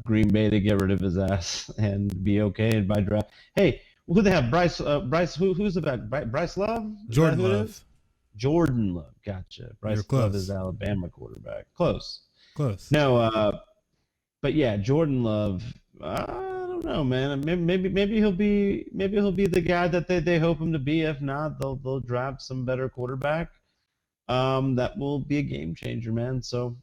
Green Bay to get rid of his ass and be okay by draft. Hey, who do they have? Bryce. Who's the back? Bryce Love? Jordan Love. Jordan Love. Gotcha. Bryce Love is Alabama quarterback. Close. No, but yeah, Jordan Love. I don't know, man. Maybe he'll be the guy that they hope him to be. If not, they'll draft some better quarterback. That will be a game changer, man. So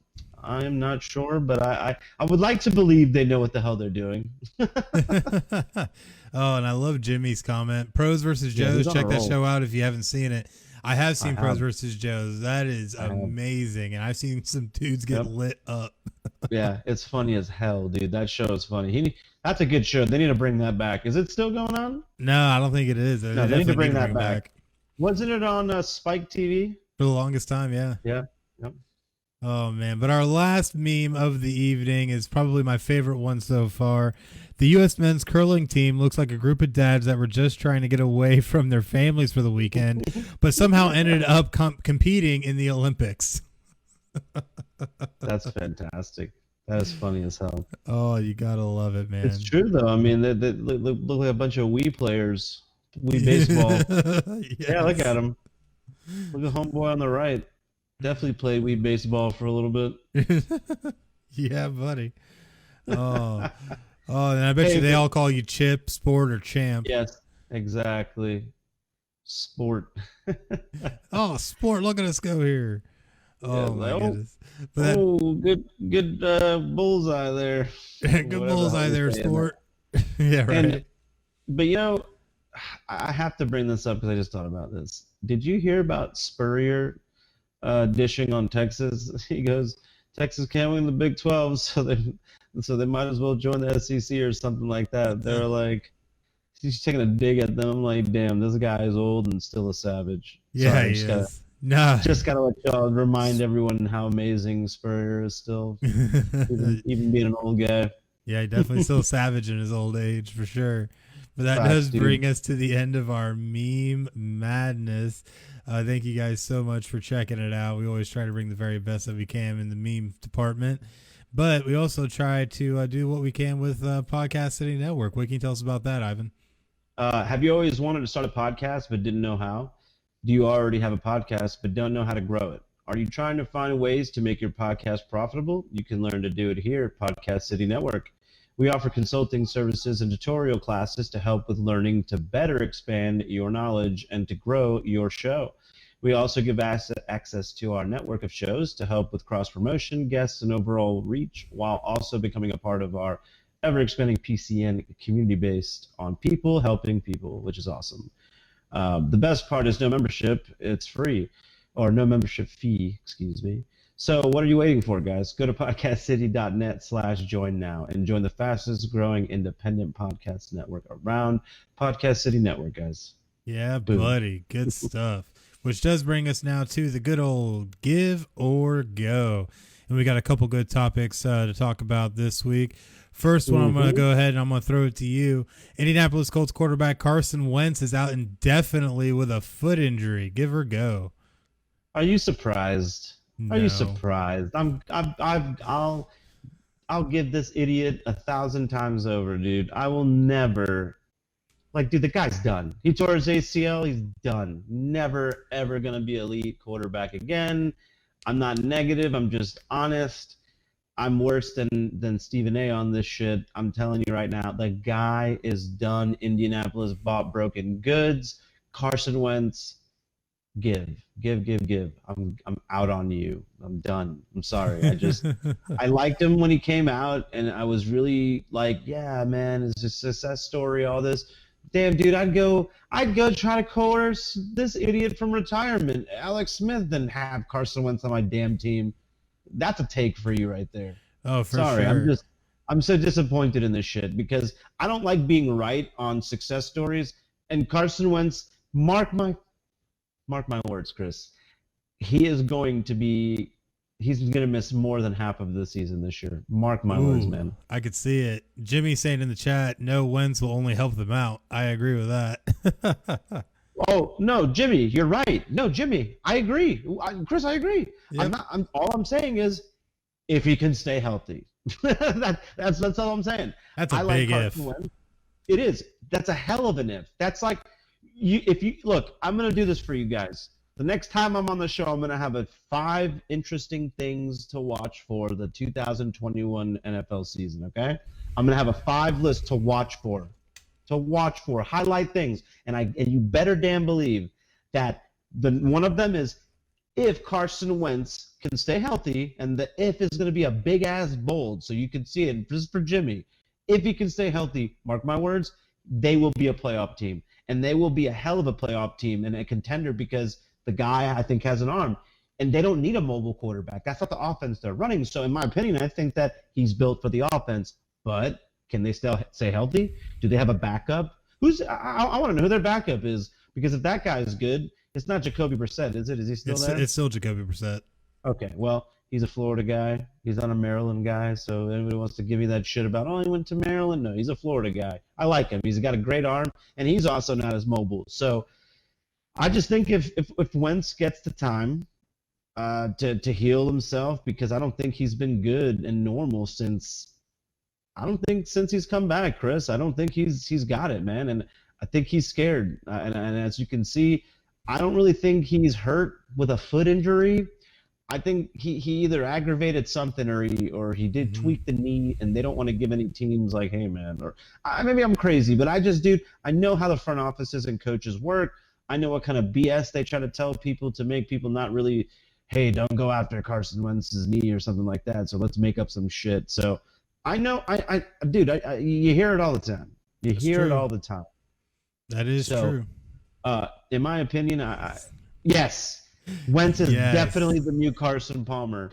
I am not sure, but I would like to believe they know what the hell they're doing. Oh, and I love Jimmy's comment. Pros versus Joes. Check that show out if you haven't seen it. I have seen Pros versus Joes. That is amazing, and I've seen some dudes get lit up. Yeah, it's funny as hell, dude. That show is funny. That's a good show. They need to bring that back. Is it still going on? No, I don't think it is. No, they need to bring that back. Wasn't it on Spike TV? For the longest time, yeah. Yeah. Yep. Oh, man. But our last meme of the evening is probably my favorite one so far. The U.S. men's curling team looks like a group of dads that were just trying to get away from their families for the weekend, but somehow ended up competing in the Olympics. That's fantastic. That is funny as hell. Oh, you got to love it, man. It's true, though. I mean, they look like a bunch of Wii players. Wii baseball. Yes. Yeah, look at them. Look at homeboy on the right. Definitely played Wii baseball for a little bit. Yeah, buddy. Oh, and I bet you they all call you Chip, Sport, or Champ. Yes, exactly. Sport. Oh, Sport! Look at us go here. Oh my goodness! But good bullseye there. Good bullseye there, Sport. Yeah, right. But I have to bring this up because I just thought about this. Did you hear about Spurrier dishing on Texas? He goes, Texas can't win the Big 12, so they might as well join the SEC or something like that. They're like, he's taking a dig at them. I'm like, damn, this guy is old and still a savage. Yeah, sorry, he is. No, just gotta let y'all remind everyone how amazing Spurrier is still, even being an old guy. Yeah, he definitely still savage in his old age for sure. But that does bring us to the end of our meme madness. Thank you guys so much for checking it out. We always try to bring the very best that we can in the meme department. but we also try to do what we can with Podcast City Network. What can you tell us about that, Ivan? Have you always wanted to start a podcast but didn't know how? Do you already have a podcast but don't know how to grow it? Are you trying to find ways to make your podcast profitable? You can learn to do it here at Podcast City Network. We offer consulting services and tutorial classes to help with learning to better expand your knowledge and to grow your show. We also give access to our network of shows to help with cross-promotion, guests, and overall reach, while also becoming a part of our ever-expanding PCN community based on people helping people, which is awesome. The best part is no membership. It's free, or no membership fee, excuse me. So what are you waiting for, guys? Go to podcastcity.net/join now and join the fastest growing independent podcast network around. Podcast City Network, guys. Yeah, Boom. buddy. Good stuff. Which does bring us now to the good old give or go. And we got a couple good topics to talk about this week. First one, I'm going to go ahead and I'm going to throw it to you. Indianapolis Colts quarterback Carson Wentz is out indefinitely with a foot injury. Give or go. Are you surprised? No. Are you surprised? I'll give this idiot 1,000 times over, dude. I will never. Like, dude, the guy's done. He tore his ACL. He's done. Never, ever going to be elite quarterback again. I'm not negative. I'm just honest. I'm worse than Stephen A. on this shit. I'm telling you right now, the guy is done. Indianapolis bought broken goods. Carson Wentz, give. I'm out on you. I'm done. I'm sorry. I liked him when he came out, and I was really like, yeah, man, it's a success story, all this. Damn, dude, I'd go try to coerce this idiot from retirement, Alex Smith, than have Carson Wentz on my damn team. That's a take for you right there. Oh, for Sorry, sure. I'm so disappointed in this shit because I don't like being right on success stories. And Carson Wentz, mark my words, Chris. He's going to miss more than half of the season this year. Mark my words, man. I could see it. Jimmy saying in the chat, no, Wentz will only help them out. I agree with that. Oh, no, Jimmy, you're right. No, Jimmy, I agree. Chris, I agree. Yep. All I'm saying is if he can stay healthy. That's all I'm saying. That's a big if. It is. That's a hell of an if. That's like, look, I'm going to do this for you guys. The next time I'm on the show, I'm going to have 5 interesting things to watch for the 2021 NFL season, okay? I'm going to have a 5 list to watch for. Highlight things. And you better damn believe that one of them is if Carson Wentz can stay healthy, and the if is going to be a big-ass bold, so you can see it. This is for Jimmy. If he can stay healthy, mark my words, they will be a playoff team. And they will be a hell of a playoff team and a contender because the guy, I think, has an arm. And they don't need a mobile quarterback. That's not the offense they're running. So, in my opinion, I think that he's built for the offense. But can they still stay healthy? Do they have a backup? I want to know who their backup is, because if that guy is good, it's not Jacoby Brissett, is it? Is he still there? It's still Jacoby Brissett. Okay, well, he's a Florida guy. He's not a Maryland guy. So anybody wants to give me that shit about, oh, he went to Maryland? No, he's a Florida guy. I like him. He's got a great arm, and he's also not as mobile. So I just think if Wentz gets the time to heal himself, because I don't think he's been good and normal since he's come back, Chris. I don't think he's got it, man. And I think he's scared. And as you can see, I don't really think he's hurt with a foot injury. I think he either aggravated something or he did tweak the knee, and they don't want to give any teams like, hey, man. Or maybe I'm crazy, but I know how the front offices and coaches work. I know what kind of BS they try to tell people to make people not really, hey, don't go after Carson Wentz's knee or something like that. So let's make up some shit. So I know, you hear it all the time. That's true. It all the time. That is true. In my opinion, yes, Wentz is definitely the new Carson Palmer.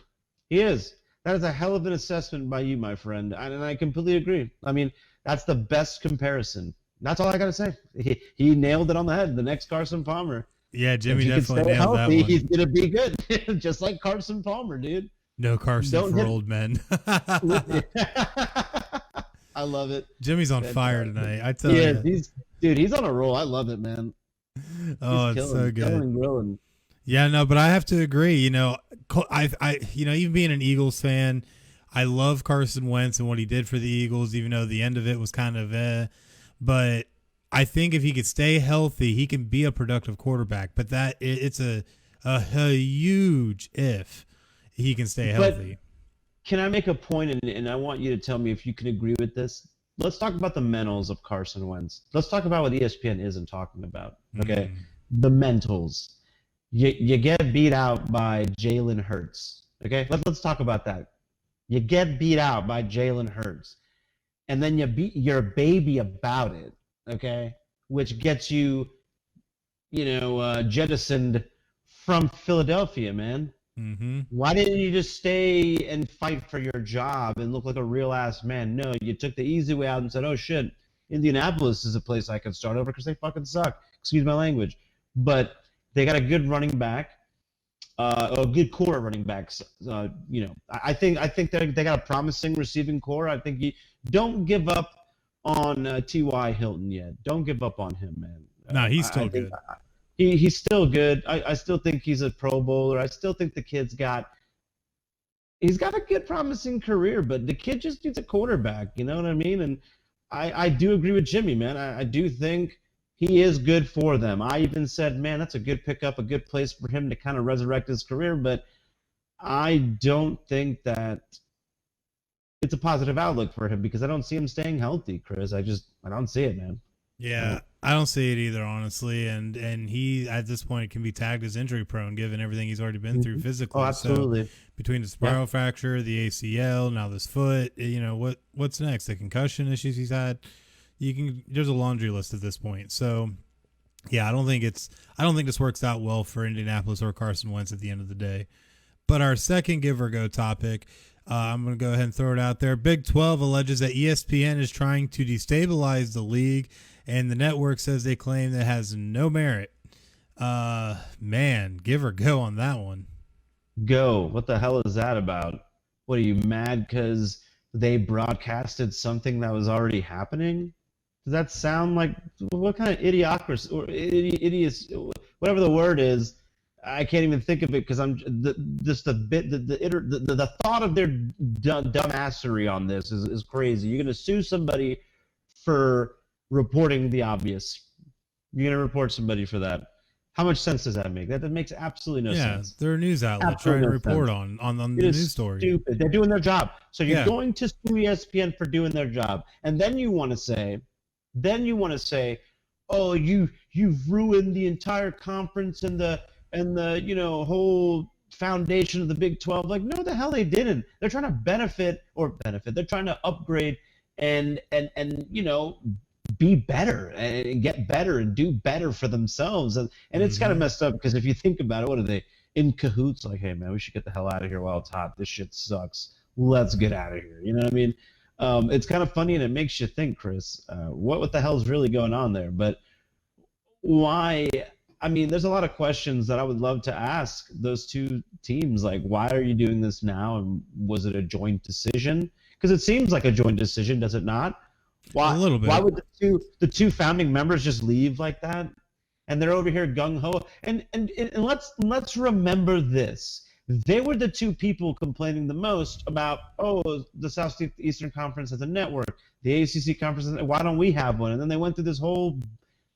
He is. That is a hell of an assessment by you, my friend, and I completely agree. I mean, that's the best comparison. That's all I got to say. He nailed it on the head. The next Carson Palmer. Yeah, Jimmy definitely nailed that one. He's going to be good, just like Carson Palmer, dude. No Carson for old men. I love it. Jimmy's on fire tonight. I tell you. He's on a roll. I love it, man. Oh, it's so good. Yeah, no, but I have to agree. I even being an Eagles fan, I love Carson Wentz and what he did for the Eagles, even though the end of it was kind of but I think if he could stay healthy, he can be a productive quarterback. But it's a huge if he can stay healthy. Can I make a point, and I want you to tell me if you can agree with this? Let's talk about the mentals of Carson Wentz. Let's talk about what ESPN isn't talking about. Okay, the mentals. You get beat out by Jalen Hurts. Okay, let's talk about that. You get beat out by Jalen Hurts, and then you beat your baby about it. Okay, which gets you, jettisoned from Philadelphia, man. Mm-hmm. Why didn't you just stay and fight for your job and look like a real ass man? No, you took the easy way out and said, "Oh shit, Indianapolis is a place I can start over because they fucking suck." Excuse my language, but they got a good running back, a good core of running backs. I think they got a promising receiving core. I think you don't give up on T.Y. Hilton yet. Don't give up on him, man. No, he's still good. He's still good. I still think he's a Pro Bowler. I still think the kid's got a good, promising career, but the kid just needs a quarterback. You know what I mean? And I do agree with Jimmy, man. I do think he is good for them. I even said, man, that's a good pickup, a good place for him to kind of resurrect his career, but I don't think that it's a positive outlook for him because I don't see him staying healthy, Chris. I don't see it, man. Yeah, I don't see it either, honestly. And he, at this point, can be tagged as injury prone given everything he's already been through physically. Oh, absolutely. So between the spiral fracture, the ACL, now this foot, what's next? The concussion issues he's had. There's a laundry list at this point. So, yeah, I don't think this works out well for Indianapolis or Carson Wentz at the end of the day. But our second give or go topic, I'm going to go ahead and throw it out there. Big 12 alleges that ESPN is trying to destabilize the league, and the network says they claim that has no merit. Man, give or go on that one. Go. What the hell is that about? What, are you mad because they broadcasted something that was already happening? Does that sound like, what kind of idiocracy or idiots, whatever the word is? I can't even think of it because I'm just the thought of their dumbassery on this is crazy. You're gonna sue somebody for reporting the obvious. You're gonna report somebody for that. How much sense does that make? That makes absolutely no sense. Yeah, they're a news outlet trying to report on the news story. Stupid. They're doing their job. So you're going to sue ESPN for doing their job, and then you want to say, oh, you've ruined the entire conference and the whole foundation of the Big 12. Like, no, the hell they didn't. They're trying to benefit. They're trying to upgrade and be better and get better and do better for themselves. And it's kind of messed up because if you think about it, what are they in cahoots? Like, hey man, we should get the hell out of here while it's hot. This shit sucks. Let's get out of here. You know what I mean? It's kind of funny and it makes you think, Chris, what the hell is really going on there? But why? I mean, there's a lot of questions that I would love to ask those two teams. Like, why are you doing this now? And was it a joint decision? Because it seems like a joint decision, does it not? Why, a little bit. Why would the two founding members just leave like that? And they're over here gung ho. And let's remember this. They were the two people complaining the most about, the Southeastern Conference has a network, the ACC Conference, why don't we have one? And then they went through this whole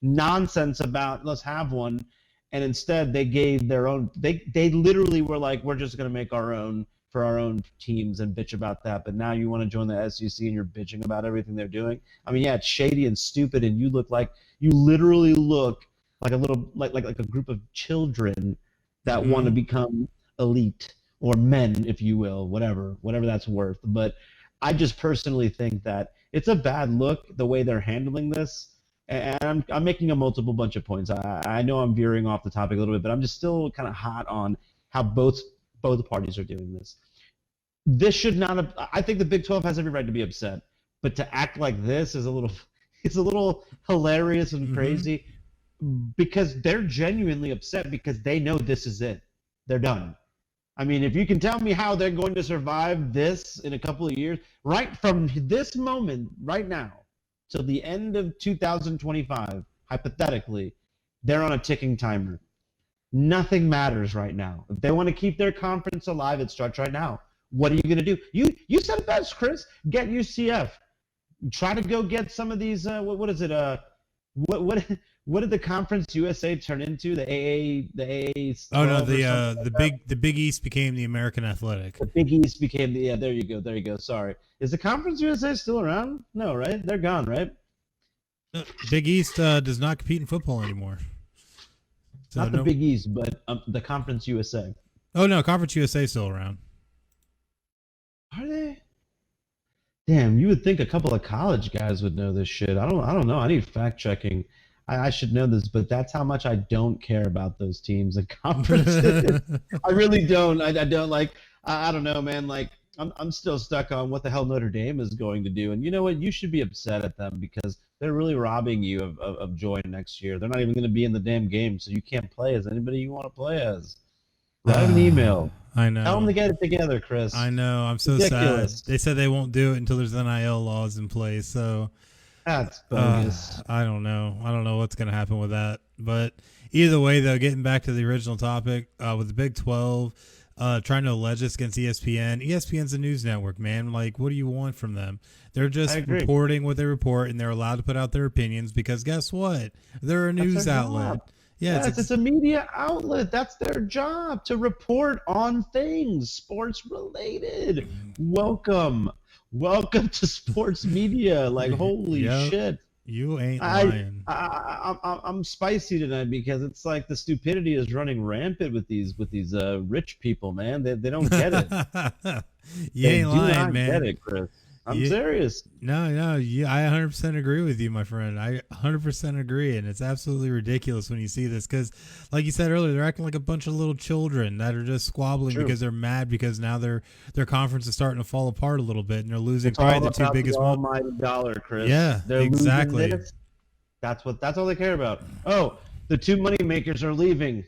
nonsense about let's have one, and instead they gave their own. They literally were like, we're just going to make our own for our own teams and bitch about that. But now you want to join the SEC and you're bitching about everything they're doing. I mean, yeah, it's shady and stupid, and you literally look like a little like a group of children that want to become elite, or men, if you will, whatever that's worth. But I just personally think that it's a bad look the way they're handling this. And I'm making a multiple bunch of points. I know I'm veering off the topic a little bit, but I'm just still kind of hot on how both parties are doing this. This should not have. I think the Big 12 has every right to be upset, but to act like this is a little hilarious and crazy because they're genuinely upset because they know this is it. They're done. I mean, if you can tell me how they're going to survive this in a couple of years, right from this moment, right now, till the end of 2025, hypothetically, they're on a ticking timer. Nothing matters right now. If they want to keep their conference alive, it starts right now. What are you going to do? You said it best, Chris. Get UCF. Try to go get some of these. What is it? What did the Conference USA turn into? The AA. Oh no, the Big East became the American Athletic. The Big East became the There you go. Sorry, is the Conference USA still around? No, right? They're gone, right? Big East does not compete in football anymore. So Not the Big East, but the Conference USA. Oh no, Conference USA is still around. Are they? Damn, you would think a couple of college guys would know this shit. I don't know. I need fact checking. I should know this, but that's how much I don't care about those teams and conferences. I really don't. I don't like. I don't know, man. Like I'm still stuck on what the hell Notre Dame is going to do. And you know what? You should be upset at them because they're really robbing you of joy next year. They're not even going to be in the damn game, so you can't play as anybody you want to play as. Write an email. I know. Tell them to get it together, Chris. I know. I'm so Ridiculous. sad. They said they won't do it until there's NIL laws in place. So that's bogus. I don't know. I don't know what's going to happen with that. But either way, though, getting back to the original topic, with the Big 12 trying to allege this against ESPN. ESPN's a news network, man. Like, what do you want from them? They're just reporting what they report, and they're allowed to put out their opinions because guess what? They're a news outlet. Yeah, it's a media outlet. That's their job, to report on things sports related. Welcome to sports media. Like, holy shit. You ain't lying. I'm spicy tonight because it's like the stupidity is running rampant with these rich people, man. They don't get it. You ain't lying, man. They do not get it, Chris. I'm serious. No, I 100% agree with you, my friend. I 100% agree, and it's absolutely ridiculous when you see this because, like you said earlier, they're acting like a bunch of little children that are just squabbling because they're mad because now their conference is starting to fall apart a little bit, and they're losing probably the two biggest. The almighty dollar, Chris. Yeah, they're exactly. That's all they care about. Oh, the two money makers are leaving.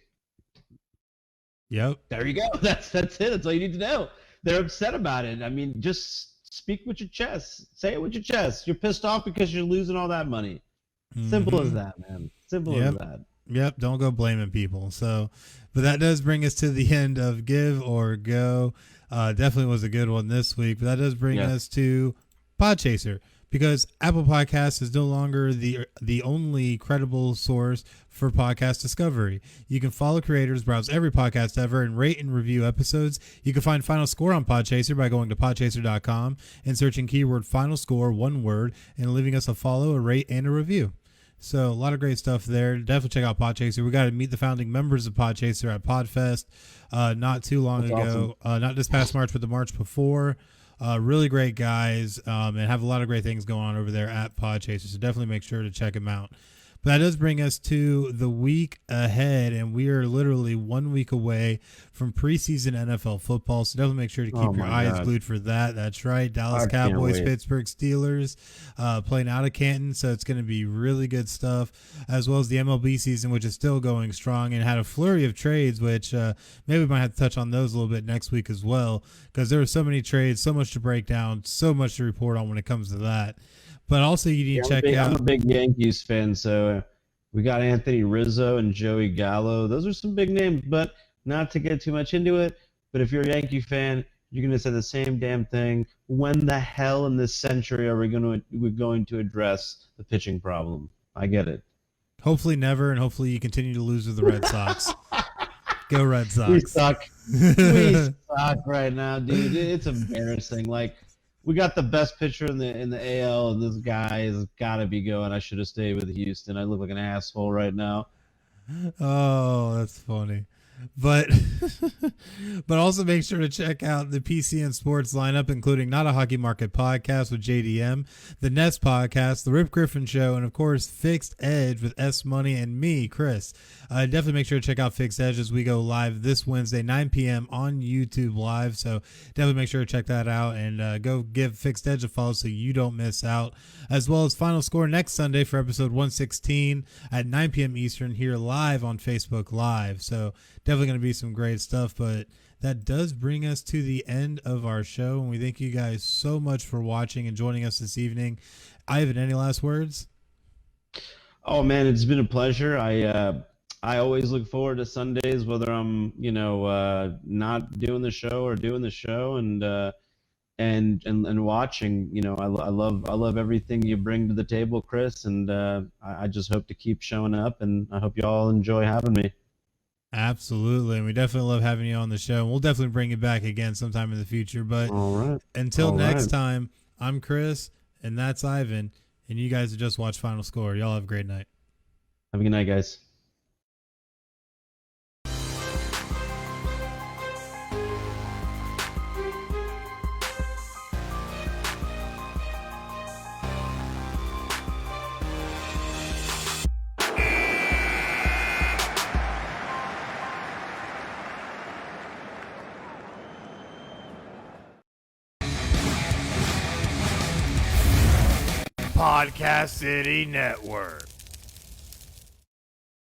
Yep. There you go. That's it. That's all you need to know. They're upset about it. I mean, just speak with your chest. Say it with your chest. You're pissed off because you're losing all that money. Simple as that, man. Simple as that. Yep. Don't go blaming people. So, but that does bring us to the end of Give or Go. Definitely was a good one this week, but that does bring us to PodChaser, because Apple Podcasts is no longer the only credible source for podcast discovery. You can follow creators, browse every podcast ever, and rate and review episodes. You can find Final Score on PodChaser by going to podchaser.com and searching keyword Final Score, one word, and leaving us a follow, a rate, and a review. So a lot of great stuff there. Definitely check out PodChaser. We got to meet the founding members of PodChaser at PodFest not too long ago. Awesome. Not this past March, but the March before. Really great guys, and have a lot of great things going on over there at PodChaser. So definitely make sure to check them out. But that does bring us to the week ahead, and we are literally 1 week away from preseason NFL football. So definitely make sure to keep your eyes glued for that. That's right. Dallas Cowboys, Pittsburgh Steelers, playing out of Canton. So it's going to be really good stuff, as well as the MLB season, which is still going strong and had a flurry of trades, which maybe we might have to touch on those a little bit next week as well, because there were so many trades, so much to break down, so much to report on when it comes to that. But also you need to check out. I'm a big Yankees fan, so we got Anthony Rizzo and Joey Gallo. Those are some big names, but not to get too much into it. But if you're a Yankee fan, you're going to say the same damn thing. When the hell in this century are we're going to address the pitching problem? I get it. Hopefully never, and hopefully you continue to lose with the Red Sox. Go Red Sox. We suck. We suck right now, dude. It's embarrassing. Like, we got the best pitcher in the AL, and this guy has got to be going. I should have stayed with Houston. I look like an asshole right now. Oh, that's funny. But also make sure to check out the PCN Sports lineup, including Not a Hockey Market podcast with JDM, the Nets podcast, the Rip Griffin Show, and of course Fixed Edge with S Money and me, Chris. Definitely make sure to check out Fixed Edge as we go live this Wednesday, 9 p.m. on YouTube Live. So definitely make sure to check that out and go give Fixed Edge a follow so you don't miss out. As well as Final Score next Sunday for episode 116 at 9 p.m. Eastern here live on Facebook Live. So definitely going to be some great stuff, but that does bring us to the end of our show, and we thank you guys so much for watching and joining us this evening. Ivan, any last words? Oh man, it's been a pleasure. I always look forward to Sundays, whether I'm, not doing the show or doing the show, and watching. I love everything you bring to the table, Chris, and I just hope to keep showing up, and I hope you all enjoy having me. Absolutely. And we definitely love having you on the show. We'll definitely bring you back again sometime in the future. But All right. until All next right. time, I'm Chris, and that's Ivan, and you guys have just watched Final Score. Y'all have a great night. Have a good night, guys. Podcast City Network.